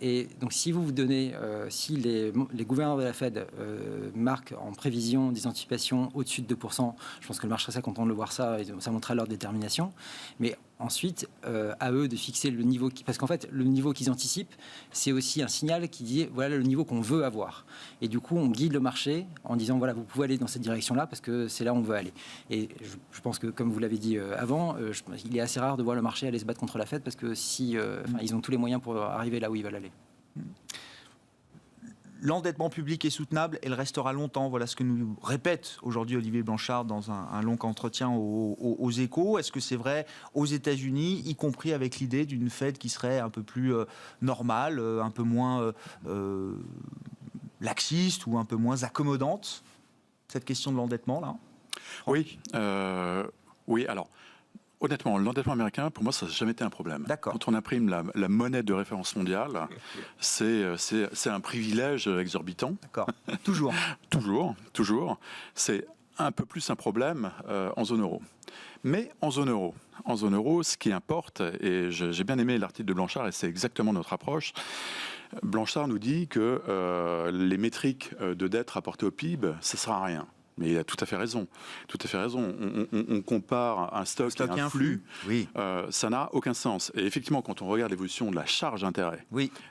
Et donc, si vous donnez, si les gouverneurs de la Fed marquent en prévision des anticipations au-dessus de 2%, je pense que le marché serait content de le voir ça, et ça montrera leur détermination. Mais ensuite, à eux de fixer le niveau, parce qu'en fait, le niveau qu'ils anticipent, c'est aussi un signal qui dit voilà le niveau qu'on veut avoir. Et du coup, on guide le marché en disant voilà, vous pouvez aller dans cette direction-là parce que c'est là où on veut aller. Et je pense que, comme vous l'avez dit avant, il est assez rare de voir le marché aller se battre contre la Fed parce que ils ont tous les moyens pour arriver là où ils veulent aller. L'endettement public est soutenable, elle restera longtemps. Voilà ce que nous répète aujourd'hui Olivier Blanchard dans un long entretien aux Échos. Est-ce que c'est vrai aux États-Unis, y compris avec l'idée d'une Fed qui serait un peu plus normale, un peu moins laxiste ou un peu moins accommodante? Cette question de l'endettement, là Oui, alors, honnêtement, l'endettement américain, pour moi, ça n'a jamais été un problème. D'accord. Quand on imprime la monnaie de référence mondiale, c'est un privilège exorbitant. D'accord. Toujours. Toujours. C'est un peu plus un problème en zone euro. Mais en zone euro, ce qui importe, et j'ai bien aimé l'article de Blanchard, et c'est exactement notre approche. Blanchard nous dit que les métriques de dette rapportées au PIB, ça ne sert à rien. Mais il a tout à fait raison. On compare un stock et un flux. Oui. Ça n'a aucun sens. Et effectivement, quand on regarde l'évolution de la charge d'intérêt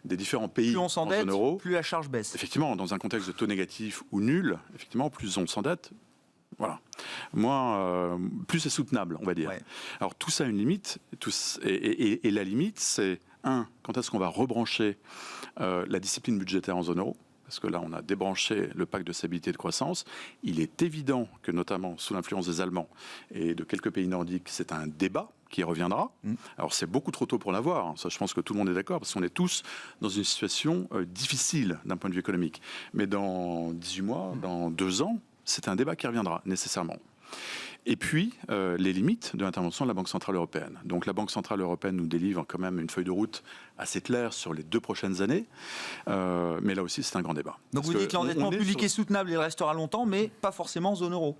des différents pays plus on en s'endette, zone euro, plus la charge baisse. effectivement, dans un contexte de taux négatif ou nul, effectivement, plus on s'endette, voilà. Plus c'est soutenable, on va dire. Ouais. Alors tout ça a une limite. Et la limite, c'est quand est-ce qu'on va rebrancher la discipline budgétaire en zone euro ? Parce que là, on a débranché le pacte de stabilité et de croissance. Il est évident que, notamment sous l'influence des Allemands et de quelques pays nordiques, c'est un débat qui reviendra. Alors, c'est beaucoup trop tôt pour l'avoir. Ça, je pense que tout le monde est d'accord, parce qu'on est tous dans une situation difficile d'un point de vue économique. Mais dans 18 mois, dans 2 ans, c'est un débat qui reviendra nécessairement. Et puis, les limites de l'intervention de la Banque Centrale Européenne. Donc la Banque Centrale Européenne nous délivre quand même une feuille de route assez claire sur les 2 prochaines années. Mais là aussi, c'est un grand débat. Donc vous dites que l'endettement public est soutenable, il restera longtemps, mais pas forcément en zone euro.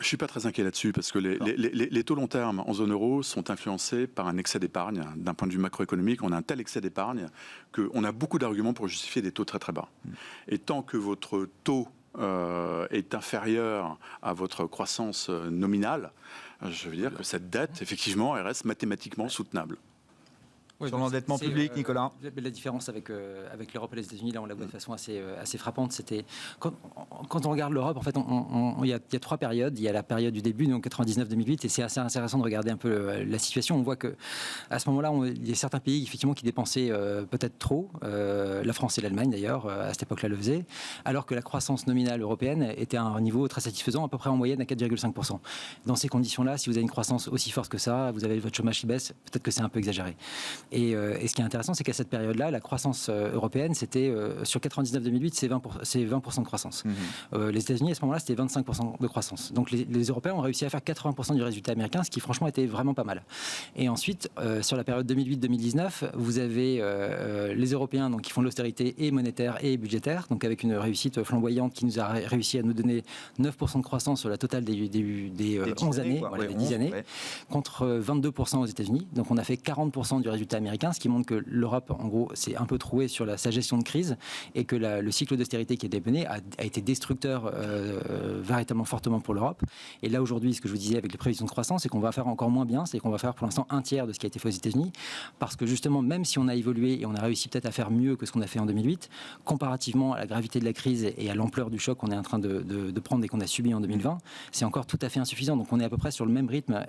Je ne suis pas très inquiet là-dessus, parce que les taux long terme en zone euro sont influencés par un excès d'épargne. D'un point de vue macroéconomique, on a un tel excès d'épargne qu'on a beaucoup d'arguments pour justifier des taux très très bas. Et tant que votre taux est inférieure à votre croissance nominale, je veux dire que cette dette, effectivement, elle reste mathématiquement soutenable. Oui, sur l'endettement public, Nicolas. La différence avec l'Europe et les États-Unis, là, on la voit de façon assez frappante. C'était quand on regarde l'Europe, en fait, il y a 3 périodes. Il y a la période du début, donc 99-2008, et c'est assez intéressant de regarder un peu la situation. On voit que à ce moment-là, il y a certains pays effectivement qui dépensaient peut-être trop. La France et l'Allemagne, d'ailleurs, à cette époque-là, le faisaient, alors que la croissance nominale européenne était à un niveau très satisfaisant, à peu près en moyenne à 4,5%. Dans ces conditions-là, si vous avez une croissance aussi forte que ça, vous avez votre chômage qui baisse, peut-être que c'est un peu exagéré. Et ce qui est intéressant, c'est qu'à cette période-là, la croissance européenne, c'était sur 99-2008, c'est 20% de croissance. Les États-Unis, à ce moment-là, c'était 25% de croissance. Donc les Européens ont réussi à faire 80% du résultat américain, ce qui franchement était vraiment pas mal. Et ensuite, sur la période 2008-2019, vous avez les Européens donc, qui font de l'austérité et monétaire et budgétaire, donc avec une réussite flamboyante qui nous a réussi à nous donner 9% de croissance sur la totale des 11 années, voilà, des 10 années, contre 22% aux États-Unis. Donc on a fait 40% du résultat américain, ce qui montre que l'Europe, en gros, s'est un peu trouée sur sa gestion de crise et que le cycle d'austérité qui a été mené a été destructeur véritablement fortement pour l'Europe. Et là, aujourd'hui, ce que je vous disais avec les prévisions de croissance, c'est qu'on va faire encore moins bien, c'est qu'on va faire pour l'instant un tiers de ce qui a été fait aux États-Unis, parce que justement, même si on a évolué et on a réussi peut-être à faire mieux que ce qu'on a fait en 2008, comparativement à la gravité de la crise et à l'ampleur du choc qu'on est en train de prendre et qu'on a subi en 2020, c'est encore tout à fait insuffisant. Donc on est à peu près sur le même rythme,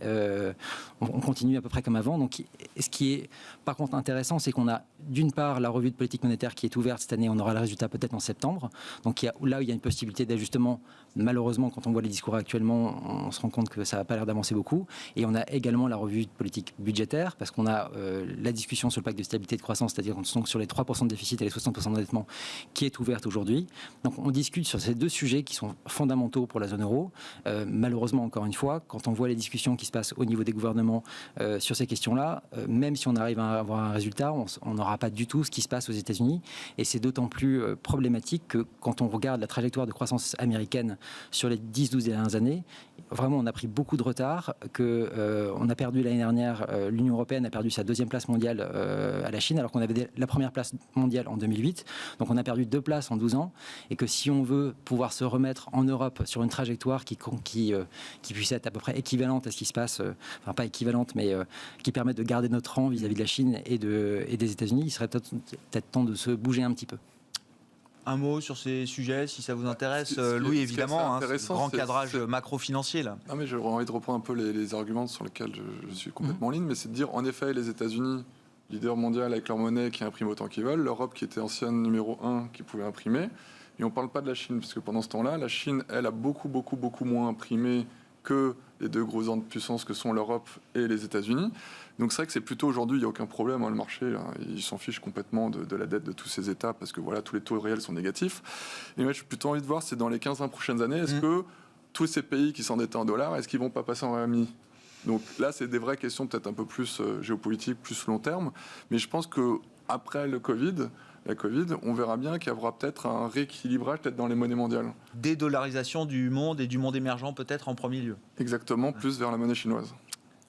on continue à peu près comme avant. Donc ce qui est par contre intéressant, c'est qu'on a d'une part la revue de politique monétaire qui est ouverte cette année, on aura le résultat peut-être en septembre. Donc là où il y a une possibilité d'ajustement, malheureusement quand on voit les discours actuellement, on se rend compte que ça n'a pas l'air d'avancer beaucoup. Et on a également la revue de politique budgétaire, parce qu'on a la discussion sur le pacte de stabilité et de croissance, c'est-à-dire sur les 3% de déficit et les 60% d'endettement, qui est ouverte aujourd'hui. Donc on discute sur ces 2 sujets qui sont fondamentaux pour la zone euro. Malheureusement, encore une fois, quand on voit les discussions qui se passent au niveau des gouvernements sur ces questions-là, même si on arrive à avoir un résultat, on n'aura pas du tout ce qui se passe aux États-Unis. Et c'est d'autant plus problématique que quand on regarde la trajectoire de croissance américaine sur les 10-12 dernières années, vraiment on a pris beaucoup de retard, on a perdu l'année dernière, l'Union européenne a perdu sa 2e place mondiale à la Chine, alors qu'on avait la 1re place mondiale en 2008. Donc on a perdu 2 places en 12 ans, et que si on veut pouvoir se remettre en Europe sur une trajectoire qui puisse être à peu près équivalente à ce qui se passe, enfin pas équivalente, mais qui permette de garder notre rang vis-à-vis de la Chine et des États-Unis, il serait peut-être temps de se bouger un petit peu. Un mot sur ces sujets, si ça vous intéresse, Louis, évidemment, grand cadrage macro-financier là. Non, mais j'aurais envie de reprendre un peu les arguments sur lesquels je suis complètement en ligne, mais c'est de dire, en effet, les États-Unis, leader mondial avec leur monnaie qui imprime autant qu'ils veulent, l'Europe qui était ancienne numéro 1 qui pouvait imprimer, et on ne parle pas de la Chine, parce que pendant ce temps-là, la Chine, elle a beaucoup moins imprimé que les 2 grosses puissances que sont l'Europe et les États-Unis. Donc c'est vrai que c'est plutôt aujourd'hui, il n'y a aucun problème, le marché, là, il s'en fiche complètement de la dette de tous ces États, parce que voilà, tous les taux réels sont négatifs. Et moi, j'ai plutôt envie de voir, c'est dans les 15-20 prochaines années, est-ce que tous ces pays qui s'endettaient en dollars, est-ce qu'ils vont pas passer en RMI? Donc là, c'est des vraies questions peut-être un peu plus géopolitiques, plus long terme. Mais je pense qu'après la Covid, on verra bien qu'il y aura peut-être un rééquilibrage peut-être dans les monnaies mondiales. Dédollarisation du monde et du monde émergent peut-être en premier lieu. Exactement, plus vers la monnaie chinoise.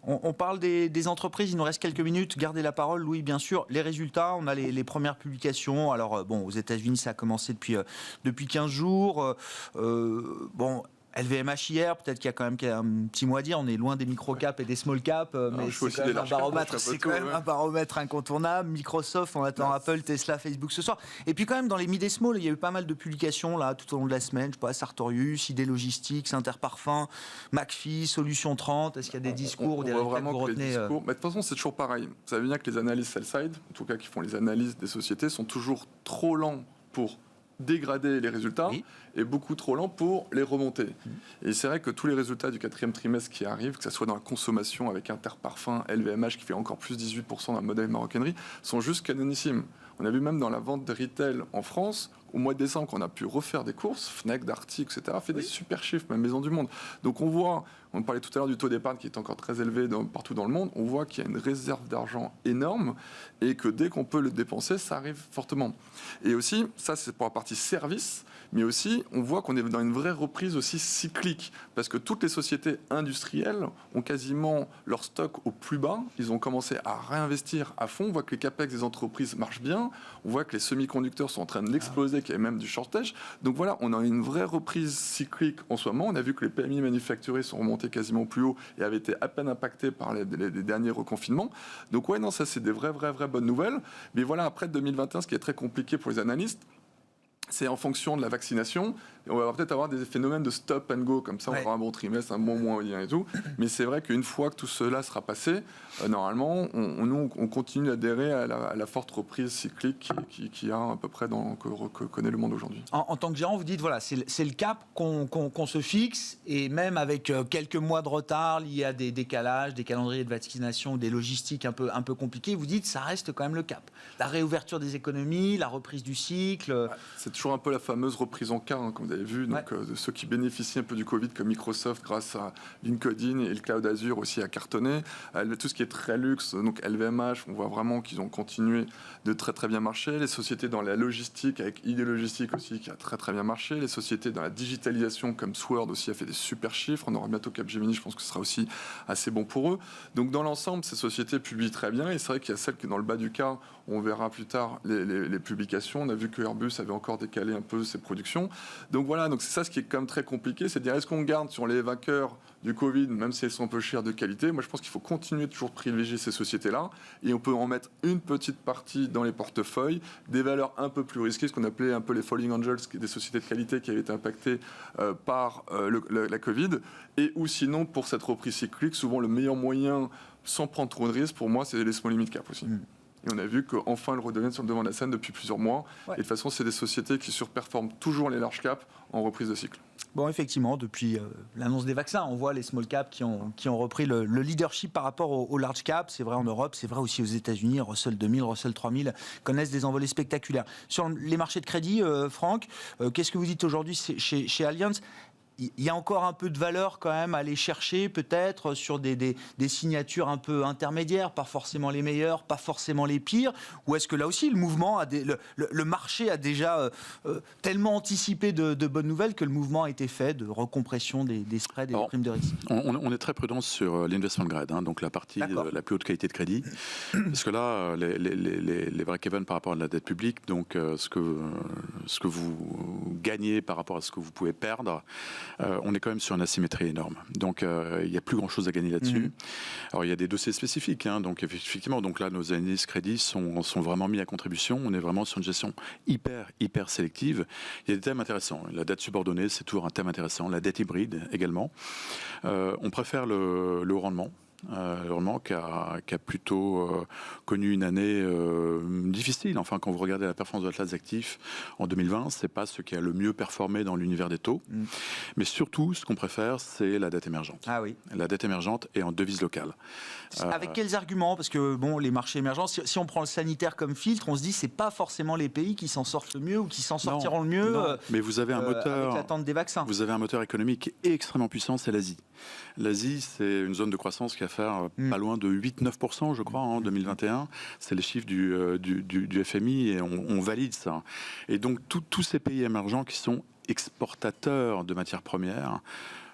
On parle des entreprises, il nous reste quelques minutes. Gardez la parole, Louis, bien sûr. Les résultats, on a les premières publications. Alors, aux États-Unis, ça a commencé depuis 15 jours. LVMH hier, peut-être qu'il y a quand même un petit mot à dire. On est loin des micro-caps et des small-caps, mais c'est quand même un baromètre, un baromètre incontournable. Microsoft, on attend Apple, Tesla, Facebook ce soir. Et puis quand même, dans les mid et small, il y a eu pas mal de publications là tout au long de la semaine. Je sais pas, Sartorius, ID Logistics, Interparfum, McPhee, Solution 30. Est-ce qu'il y a des discours ou des résultats que vous retenez de toute façon, c'est toujours pareil. Ça veut dire que les analystes sell-side, en tout cas qui font les analyses des sociétés, sont toujours trop lents pour dégrader les résultats et beaucoup trop lents pour les remonter. Et c'est vrai que tous les résultats du 4e trimestre qui arrivent, que ce soit dans la consommation avec Interparfum, LVMH qui fait encore plus 18% dans le modèle maroquinerie, sont juste canonissimes. On a vu même dans la vente de retail en France, au mois de décembre, qu'on a pu refaire des courses, Fnac, Darty, etc., fait des super chiffres, même Maison du Monde. Donc on parlait tout à l'heure du taux d'épargne qui est encore très élevé partout dans le monde, on voit qu'il y a une réserve d'argent énorme et que dès qu'on peut le dépenser, ça arrive fortement. Et aussi, ça c'est pour la partie service, mais aussi on voit qu'on est dans une vraie reprise aussi cyclique, parce que toutes les sociétés industrielles ont quasiment leur stock au plus bas, ils ont commencé à réinvestir à fond, on voit que les capex des entreprises marchent bien, on voit que les semi-conducteurs sont en train d'exploser, qu'il y a même du shortage. Donc voilà, on a une vraie reprise cyclique en ce moment. On a vu que les PMI manufacturés sont remontés quasiment plus haut et avaient été à peine impactés par les derniers reconfinements. Donc ouais, non, ça c'est des vraies bonnes nouvelles. Mais voilà, après 2021, ce qui est très compliqué pour les analystes, c'est en fonction de la vaccination. On va peut-être avoir des phénomènes de stop and go, comme ça on aura un bon trimestre, un bon mois et tout. Mais c'est vrai qu'une fois que tout cela sera passé, normalement, on continue d'adhérer à la forte reprise cyclique qu'il y a à peu près que connaît le monde aujourd'hui. En tant que gérant, vous dites, voilà, c'est le cap qu'on se fixe, et même avec quelques mois de retard liés à des décalages, des calendriers de vaccination, des logistiques un peu compliquées, vous dites, ça reste quand même le cap. La réouverture des économies, la reprise du cycle... C'est toujours un peu la fameuse reprise en K, comme vous avez vu, donc de ceux qui bénéficient un peu du Covid, comme Microsoft grâce à LinkedIn et le Cloud Azure aussi a cartonné. Tout ce qui est très luxe, donc LVMH, on voit vraiment qu'ils ont continué de très bien marcher. Les sociétés dans la logistique, avec ID Logistics aussi, qui a très bien marché. Les sociétés dans la digitalisation, comme Sword aussi, a fait des super chiffres. On aura bientôt Capgemini, je pense que ce sera aussi assez bon pour eux. Donc dans l'ensemble, ces sociétés publient très bien, et c'est vrai qu'il y a celles qui, dans le bas du cas, on verra plus tard les publications. On a vu que Airbus avait encore décaler un peu ses productions. Donc voilà, donc c'est ça ce qui est quand même très compliqué, c'est de dire est-ce qu'on garde sur les vainqueurs du Covid, même si elles sont un peu chères de qualité. Moi je pense qu'il faut continuer de toujours privilégier ces sociétés-là, et on peut en mettre une petite partie dans les portefeuilles, des valeurs un peu plus risquées, ce qu'on appelait un peu les Falling Angels, des sociétés de qualité qui avaient été impactées par la Covid, et ou sinon pour cette reprise cyclique, souvent le meilleur moyen sans prendre trop de risques pour moi c'est les small limit cap aussi. Et on a vu qu'enfin, elles redeviennent sur le devant de la scène depuis plusieurs mois. Et de toute façon, c'est des sociétés qui surperforment toujours les large caps en reprise de cycle. Bon, effectivement, depuis l'annonce des vaccins, on voit les small caps qui ont repris le leadership par rapport aux large caps. C'est vrai en Europe, c'est vrai aussi aux États-Unis. Russell 2000, Russell 3000 connaissent des envolées spectaculaires. Sur les marchés de crédit, Franck, qu'est-ce que vous dites aujourd'hui chez Allianz ? Il y a encore un peu de valeur quand même à aller chercher, peut-être, sur des signatures un peu intermédiaires, pas forcément les meilleures, pas forcément les pires, ou est-ce que là aussi, le mouvement, le marché a déjà tellement anticipé de bonnes nouvelles que le mouvement a été fait de recompression des spreads et des primes de risque? On est très prudent sur l'investment grade, donc la partie la plus haute qualité de crédit, parce que là, les break-even par rapport à la dette publique, donc ce que vous gagnez par rapport à ce que vous pouvez perdre, on est quand même sur une asymétrie énorme. Donc, il n'y a plus grand-chose à gagner là-dessus. Alors, il y a des dossiers spécifiques. Donc, effectivement, donc là, nos analyses crédits sont vraiment mis à contribution. On est vraiment sur une gestion hyper sélective. Il y a des thèmes intéressants. La dette subordonnée, c'est toujours un thème intéressant. La dette hybride également. On préfère le haut rendement. vraiment, qui a plutôt connu une année difficile. Enfin, quand vous regardez la performance de la classe d'actifs en 2020, c'est pas ce qui a le mieux performé dans l'univers des taux. Mais surtout, ce qu'on préfère, c'est la dette émergente. Ah oui. La dette émergente est en devise locale. Avec quels arguments? Parce que bon, les marchés émergents, si on prend le sanitaire comme filtre, on se dit c'est pas forcément les pays qui s'en sortent le mieux ou qui s'en sortiront le mieux. Mais vous avez un moteur. Avec l'attente des vaccins. Vous avez un moteur économique extrêmement puissant, c'est l'Asie. L'Asie, c'est une zone de croissance qui va faire pas loin de 8-9%, je crois, en 2021. C'est les chiffres du FMI et on valide ça. Et donc, tous ces pays émergents qui sont exportateurs de matières premières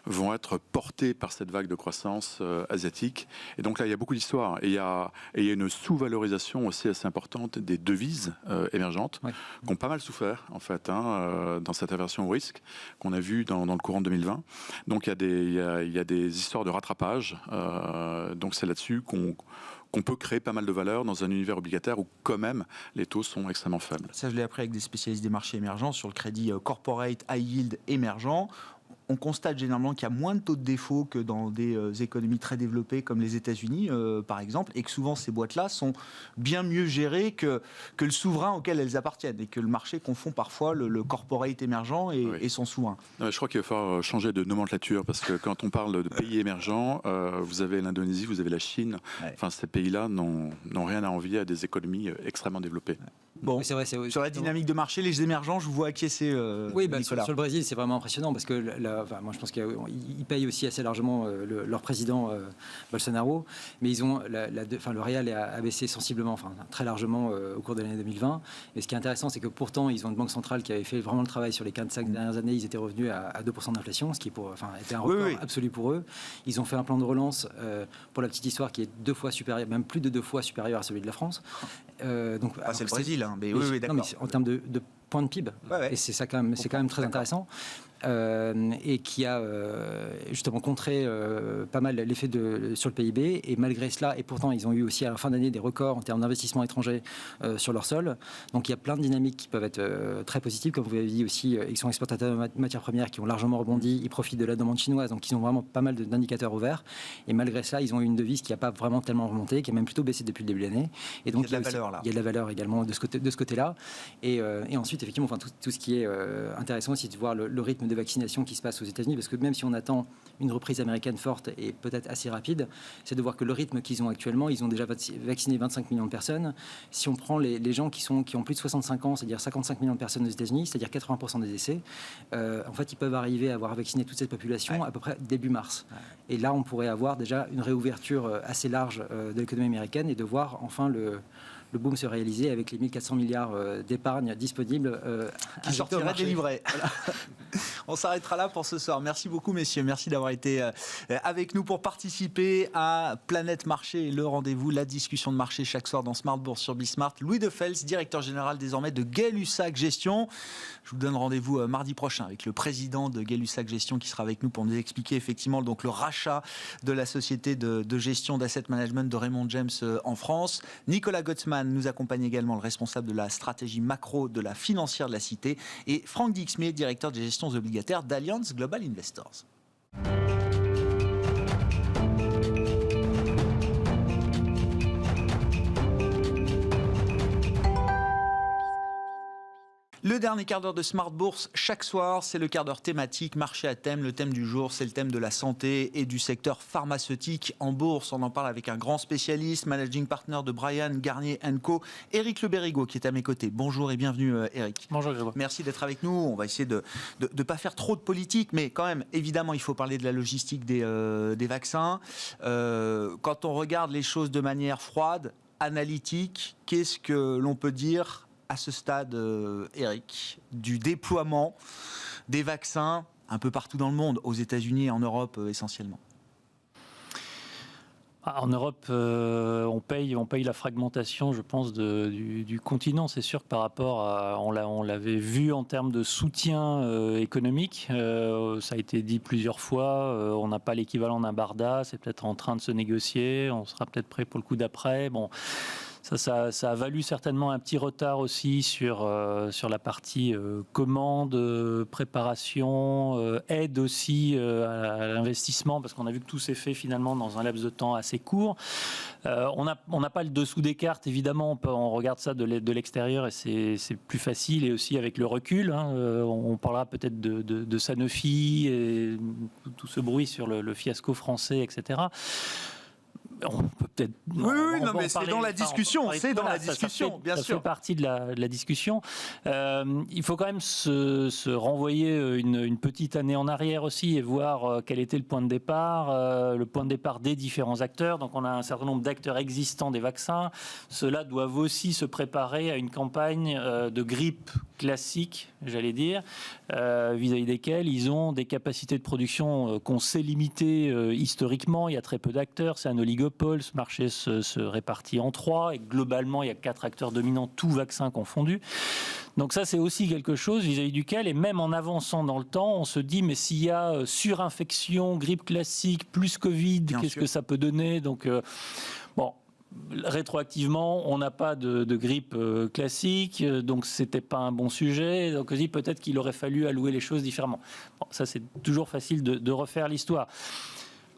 vont être portés par cette vague de croissance asiatique. Et donc là, il y a beaucoup d'histoires. Et il y a une sous-valorisation aussi assez importante des devises émergentes, qui ont pas mal souffert, en fait, dans cette aversion au risque qu'on a vu dans le courant de 2020. Donc il y a des histoires de rattrapage. Donc c'est là-dessus qu'on peut créer pas mal de valeur dans un univers obligataire où quand même les taux sont extrêmement faibles. Ça, je l'ai appris avec des spécialistes des marchés émergents sur le crédit corporate high yield émergent. On constate généralement qu'il y a moins de taux de défaut que dans des économies très développées comme les États-Unis, par exemple, et que souvent ces boîtes-là sont bien mieux gérées que le souverain auquel elles appartiennent, et que le marché confond parfois le corporate émergent et son souverain. Non, je crois qu'il va falloir changer de nomenclature, parce que quand on parle de pays émergents, vous avez l'Indonésie, vous avez la Chine. Enfin, ces pays-là n'ont rien à envier à des économies extrêmement développées. Bon, c'est vrai, sur la dynamique de marché, les émergents, je vous vois acquiescer. Oui, sur le Brésil, c'est vraiment impressionnant parce que moi, je pense qu'ils payent aussi assez largement leur président Bolsonaro, mais ils ont le réal a baissé sensiblement, très largement au cours de l'année 2020. Et ce qui est intéressant, c'est que pourtant, ils ont une banque centrale qui avait fait vraiment le travail sur les 4-5 dernières années. Ils étaient revenus à 2% d'inflation, ce qui était un record absolu pour eux. Ils ont fait un plan de relance, pour la petite histoire, qui est 2 fois supérieur, même plus de 2 fois supérieur à celui de la France. C'est le Brésil, mais oui, d'accord. Non, mais en termes de points de PIB, et c'est quand même très intéressant. Et qui a justement contré pas mal l'effet sur le PIB. Et malgré cela, et pourtant ils ont eu aussi à la fin d'année des records en termes d'investissement étranger sur leur sol. Donc il y a plein de dynamiques qui peuvent être très positives. Comme vous avez dit aussi, ils sont exportateurs de matières premières qui ont largement rebondi. Ils profitent de la demande chinoise, donc ils ont vraiment pas mal d'indicateurs ouverts. Et malgré ça, ils ont eu une devise qui n'a pas vraiment tellement remonté, qui a même plutôt baissé depuis le début de l'année. Et donc il y a de la valeur là. Il y a de la valeur également de ce côté-là. Et ensuite, effectivement, tout ce qui est intéressant aussi de voir le rythme de vaccination qui se passe aux États-Unis, parce que même si on attend une reprise américaine forte et peut-être assez rapide, c'est de voir que le rythme qu'ils ont actuellement, ils ont déjà vacciné 25 millions de personnes. Si on prend les gens qui ont plus de 65 ans, c'est-à-dire 55 millions de personnes aux États-Unis, c'est-à-dire 80% des décès, en fait, ils peuvent arriver à avoir vacciné toute cette population à peu près début mars. Et là, on pourrait avoir déjà une réouverture assez large de l'économie américaine et de voir enfin le boom se réaliser avec les 1400 milliards d'épargne disponibles qui sortira des livrets. Voilà. On s'arrêtera là pour ce soir. Merci beaucoup, messieurs. Merci d'avoir été avec nous pour participer à Planète Marché, le rendez-vous, la discussion de marché chaque soir dans Smart Bourse sur Bismart. Louis Defels, directeur général désormais de Gay-Lussac Gestion. Je vous donne rendez-vous mardi prochain avec le président de Gay-Lussac Gestion qui sera avec nous pour nous expliquer effectivement donc le rachat de la société de gestion d'asset management de Raymond James en France. Nicolas Gottsman nous accompagne également, le responsable de la stratégie macro de la financière de la Cité, et Franck Dixmier, directeur des gestions obligataires d'Allianz Global Investors. Le dernier quart d'heure de Smart Bourse, chaque soir, c'est le quart d'heure thématique, marché à thème. Le thème du jour, c'est le thème de la santé et du secteur pharmaceutique en bourse. On en parle avec un grand spécialiste, managing partner de Bryan Garnier & Co, Éric Le Berrigaud, qui est à mes côtés. Bonjour et bienvenue, Éric. Bonjour, Grégoire. Merci d'être avec nous. On va essayer de ne pas faire trop de politique, mais quand même, évidemment, il faut parler de la logistique des vaccins. Quand on regarde les choses de manière froide, analytique, qu'est-ce que l'on peut dire à ce stade, Éric, du déploiement des vaccins un peu partout dans le monde, aux États-Unis et en Europe essentiellement? En Europe, on paye la fragmentation, je pense, du continent. C'est sûr que par rapport à... On l'avait vu en termes de soutien économique. Ça a été dit plusieurs fois. On n'a pas l'équivalent d'un Barda. C'est peut-être en train de se négocier. On sera peut-être prêt pour le coup d'après. Bon... Ça a valu certainement un petit retard aussi sur la partie commande, préparation, aide aussi à l'investissement, parce qu'on a vu que tout s'est fait finalement dans un laps de temps assez court. On n'a pas le dessous des cartes, évidemment, on regarde ça de l'extérieur et c'est plus facile, et aussi avec le recul. On parlera peut-être de Sanofi et tout ce bruit sur le fiasco français, etc. On peut peut-être. Mais c'est dans la discussion, bien sûr. Ça fait partie de la discussion. Il faut quand même se renvoyer une petite année en arrière aussi et voir quel était le point de départ des différents acteurs. Donc on a un certain nombre d'acteurs existants des vaccins. Ceux-là doivent aussi se préparer à une campagne de grippe classique, j'allais dire, vis-à-vis desquels ils ont des capacités de production qu'on sait limitées historiquement. Il y a très peu d'acteurs, c'est un oligopole. Ce marché se répartit en 3 et globalement il y a 4 acteurs dominants, tous vaccins confondus. Donc ça c'est aussi quelque chose vis-à-vis duquel, et même en avançant dans le temps, on se dit mais s'il y a surinfection, grippe classique plus Covid, qu'est-ce que ça peut donner? Donc rétroactivement, on n'a pas de grippe classique, donc c'était pas un bon sujet. Donc aussi peut-être qu'il aurait fallu allouer les choses différemment. Ça c'est toujours facile de refaire l'histoire.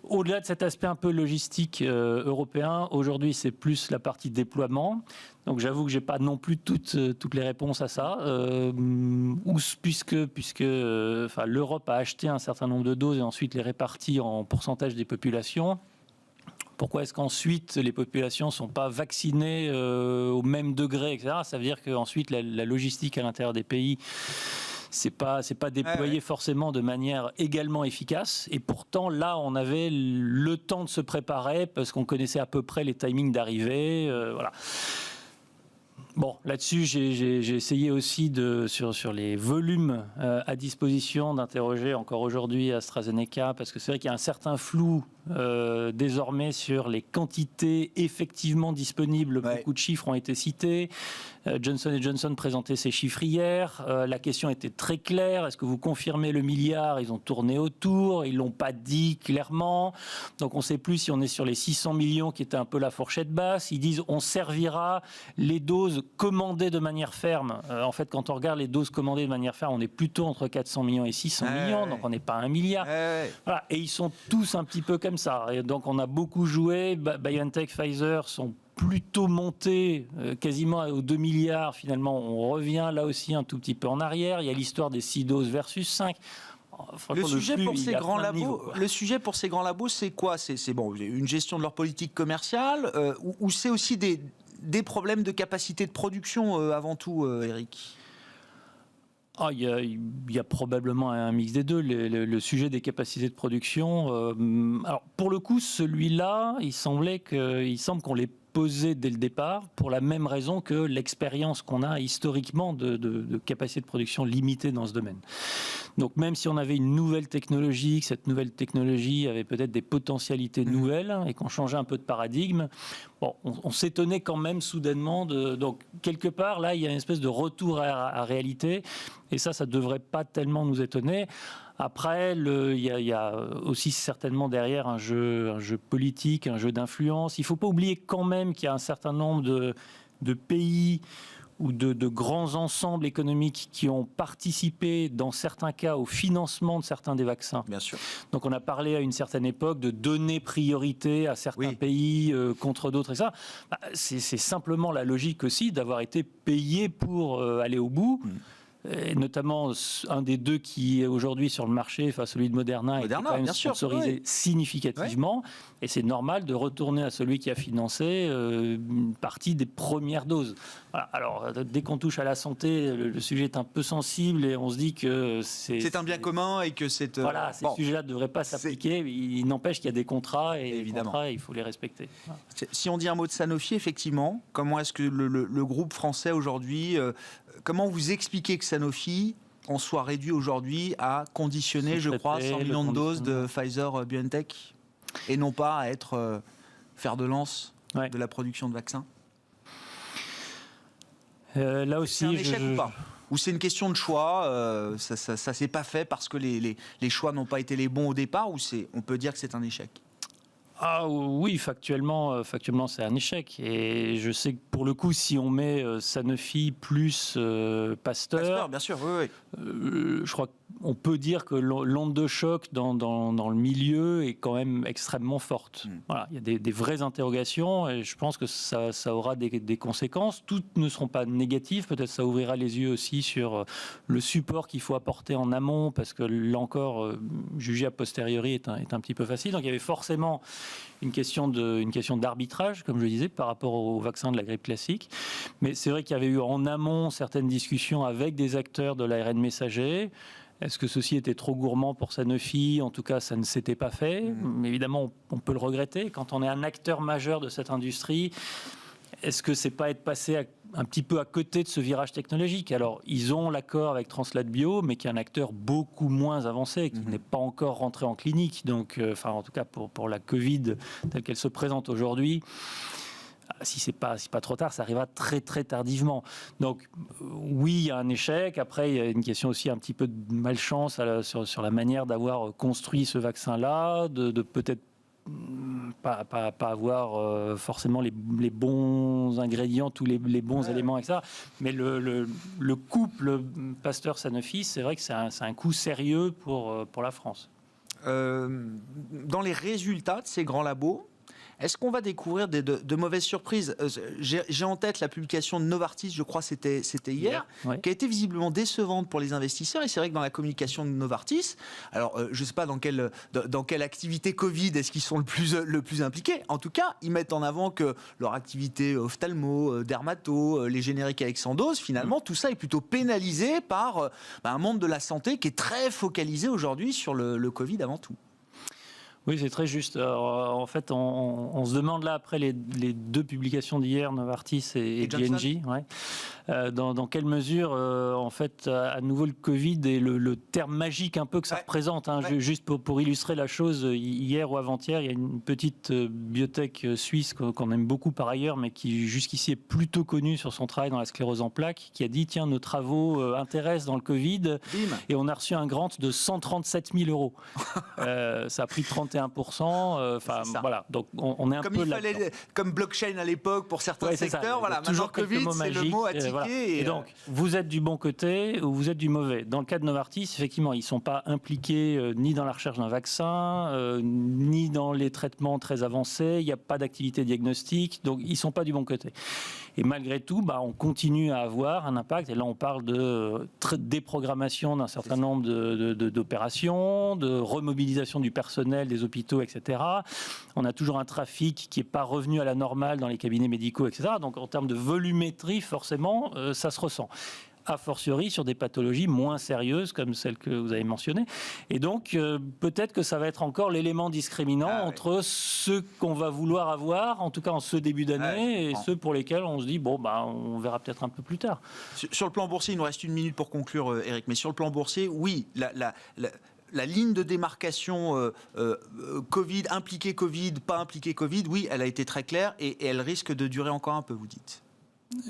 Au-delà de cet aspect un peu logistique européen, aujourd'hui c'est plus la partie déploiement. Donc j'avoue que j'ai pas non plus toutes les réponses à ça, puisque l'Europe a acheté un certain nombre de doses et ensuite les répartit en pourcentage des populations. Pourquoi est-ce qu'ensuite les populations ne sont pas vaccinées au même degré, etc. Ça veut dire qu'ensuite la logistique à l'intérieur des pays, c'est pas déployé forcément de manière également efficace. Et pourtant, là, on avait le temps de se préparer parce qu'on connaissait à peu près les timings d'arrivée. Voilà. Bon, là-dessus, j'ai essayé aussi sur les volumes à disposition d'interroger encore aujourd'hui AstraZeneca, parce que c'est vrai qu'il y a un certain flou désormais sur les quantités effectivement disponibles. Ouais. Beaucoup de chiffres ont été cités. Johnson & Johnson présentait ses chiffres hier. La question était très claire. Est-ce que vous confirmez le milliard? Ils ont tourné autour. Ils ne l'ont pas dit clairement. Donc on ne sait plus si on est sur les 600 millions qui était un peu la fourchette basse. Ils disent on servira les doses commandées de manière ferme. En fait, quand on regarde les doses commandées de manière ferme, on est plutôt entre 400 millions et 600 millions. Donc on n'est pas à 1 milliard. Voilà. Et ils sont tous un petit peu comme ça. Et donc on a beaucoup joué. BioNTech, Pfizer sont plutôt montés quasiment aux 2 milliards. Finalement, on revient là aussi un tout petit peu en arrière. Il y a l'histoire des 6 doses versus 5. Le sujet pour ces grands labos, c'est quoi? C'est bon, une gestion de leur politique commerciale ou c'est aussi des problèmes de capacité de production avant tout, Eric? Il y a probablement un mix des deux. Le sujet des capacités de production. Alors pour le coup, celui-là, il semble qu'on l'ait posé dès le départ pour la même raison que l'expérience qu'on a historiquement de capacité de production limitée dans ce domaine. Donc même si on avait une nouvelle technologie, que cette nouvelle technologie avait peut-être des potentialités nouvelles et qu'on changeait un peu de paradigme, on s'étonnait quand même soudainement. Donc quelque part, là, il y a une espèce de retour à réalité et ça ne devrait pas tellement nous étonner. Après, il y a aussi certainement derrière un jeu politique, un jeu d'influence. Il ne faut pas oublier quand même qu'il y a un certain nombre de pays ou de grands ensembles économiques qui ont participé, dans certains cas, au financement de certains des vaccins. Bien sûr. Donc on a parlé à une certaine époque de donner priorité à certains pays contre d'autres et ça. C'est simplement la logique aussi d'avoir été payé pour aller au bout. Et notamment un des deux qui est aujourd'hui sur le marché, enfin celui de Moderna est quand même sponsorisé significativement. Et c'est normal de retourner à celui qui a financé une partie des premières doses. Voilà. Alors, dès qu'on touche à la santé, le sujet est un peu sensible et on se dit que c'est un bien commun et que c'est... Voilà, ces sujets-là ne devraient pas s'appliquer. Il n'empêche qu'il y a des contrats et évidemment, les contrats, il faut les respecter. Voilà. Si on dit un mot de Sanofi, effectivement, comment est-ce que le groupe français aujourd'hui... comment vous expliquez que Sanofi en soit réduit aujourd'hui à conditionner, je crois, 100 millions de doses de Pfizer-BioNTech et non pas à être fer de lance de la production de vaccins? Là aussi, c'est un échec ou pas? Ou c'est une question de choix, ça s'est pas fait parce que les choix n'ont pas été les bons au départ, ou on peut dire que c'est un échec? Ah oui, factuellement, c'est un échec. Et je sais que pour le coup, si on met Sanofi plus Pasteur, bien sûr, oui. Je crois qu'on peut dire que l'onde de choc dans le milieu est quand même extrêmement forte. Voilà, il y a des vraies interrogations et je pense que ça aura des conséquences. Toutes ne seront pas négatives. Peut-être ça ouvrira les yeux aussi sur le support qu'il faut apporter en amont parce que là encore, juger a posteriori est un petit peu facile. Donc il y avait forcément une question d'arbitrage, comme je le disais, par rapport au vaccin de la grippe classique. Mais c'est vrai qu'il y avait eu en amont certaines discussions avec des acteurs de l'ARN messager. Est-ce que ceci était trop gourmand pour Sanofi ? En tout cas, ça ne s'était pas fait. Mais évidemment, on peut le regretter. Quand on est un acteur majeur de cette industrie, est-ce que c'est pas être passé un petit peu à côté de ce virage technologique ? Alors, ils ont l'accord avec Translat Bio, mais qui est un acteur beaucoup moins avancé, qui n'est pas encore rentré en clinique. Donc, en tout cas, pour la Covid telle qu'elle se présente aujourd'hui, si c'est pas trop tard, ça arrivera très très tardivement. Donc oui, il y a un échec. Après, il y a une question aussi un petit peu de malchance sur la manière d'avoir construit ce vaccin-là, de peut-être pas avoir forcément les bons ingrédients, tous les bons éléments avec ça. Mais le couple Pasteur-Sanofi, c'est vrai que c'est un coup sérieux pour la France. Dans les résultats de ces grands labos, est-ce qu'on va découvrir de mauvaises surprises ? J'ai en tête la publication de Novartis, je crois c'était hier, ouais. Qui a été visiblement décevante pour les investisseurs. Et c'est vrai que dans la communication de Novartis, alors je ne sais pas dans quelle activité Covid est-ce qu'ils sont le plus impliqués. En tout cas, ils mettent en avant que leur activité ophtalmo, dermato, les génériques avec Sandoz, finalement, tout ça est plutôt pénalisé par un monde de la santé qui est très focalisé aujourd'hui sur le Covid avant tout. Oui, c'est très juste. Alors, en fait, on se demande là, après les deux publications d'hier, Novartis et J&J, dans quelle mesure, en fait, à nouveau le Covid et le terme magique un peu que ça représente. Juste pour illustrer la chose, hier ou avant-hier, il y a une petite biotech suisse qu'on aime beaucoup par ailleurs, mais qui jusqu'ici est plutôt connue sur son travail dans la sclérose en plaques, qui a dit, tiens, nos travaux intéressent dans le Covid. Bim. Et on a reçu un grant de 137 000 euros. Ça a pris 31%. Voilà. Donc on est un peu là. Comme blockchain à l'époque pour certains secteurs. Voilà. Toujours Covid, c'est le mot à tiquer. Voilà. Et donc vous êtes du bon côté ou vous êtes du mauvais. Dans le cas de Novartis, effectivement, ils sont pas impliqués ni dans la recherche d'un vaccin, ni dans les traitements très avancés. Il n'y a pas d'activité diagnostique, donc ils sont pas du bon côté. Et malgré tout, on continue à avoir un impact. Et là, on parle de déprogrammation d'un certain nombre d'opérations, de remobilisation du personnel, des hôpitaux, etc. On a toujours un trafic qui n'est pas revenu à la normale dans les cabinets médicaux, etc. Donc, en termes de volumétrie, forcément, ça se ressent. A fortiori sur des pathologies moins sérieuses comme celles que vous avez mentionnées. Et donc, peut-être que ça va être encore l'élément discriminant entre ceux qu'on va vouloir avoir, en tout cas en ce début d'année, et ceux pour lesquels on se dit, on verra peut-être un peu plus tard. Sur le plan boursier, il nous reste une minute pour conclure, Eric, mais sur le plan boursier, oui, la ligne de démarcation Covid, impliqué Covid, pas impliqué Covid, oui, elle a été très claire et elle risque de durer encore un peu, vous dites.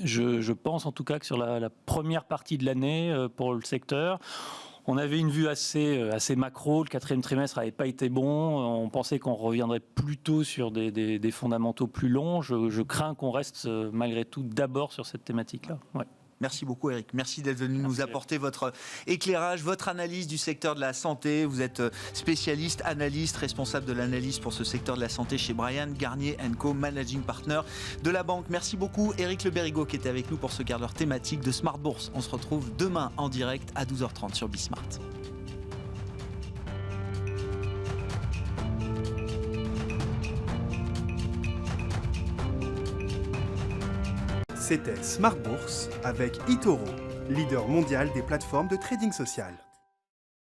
Je pense en tout cas que sur la première partie de l'année pour le secteur, on avait une vue assez macro. Le quatrième trimestre n'avait pas été bon. On pensait qu'on reviendrait plutôt sur des fondamentaux plus longs. Je crains qu'on reste malgré tout d'abord sur cette thématique-là. Ouais. Merci beaucoup Eric, merci d'être venu nous apporter votre éclairage, votre analyse du secteur de la santé. Vous êtes spécialiste, analyste, responsable de l'analyse pour ce secteur de la santé chez Bryan Garnier & Co, managing partner de la banque. Merci beaucoup Eric Le Bérigot qui était avec nous pour ce quart d'heure thématique de Smart Bourse. On se retrouve demain en direct à 12h30 sur Bismart. C'était Smart Bourse avec eToro, leader mondial des plateformes de trading social.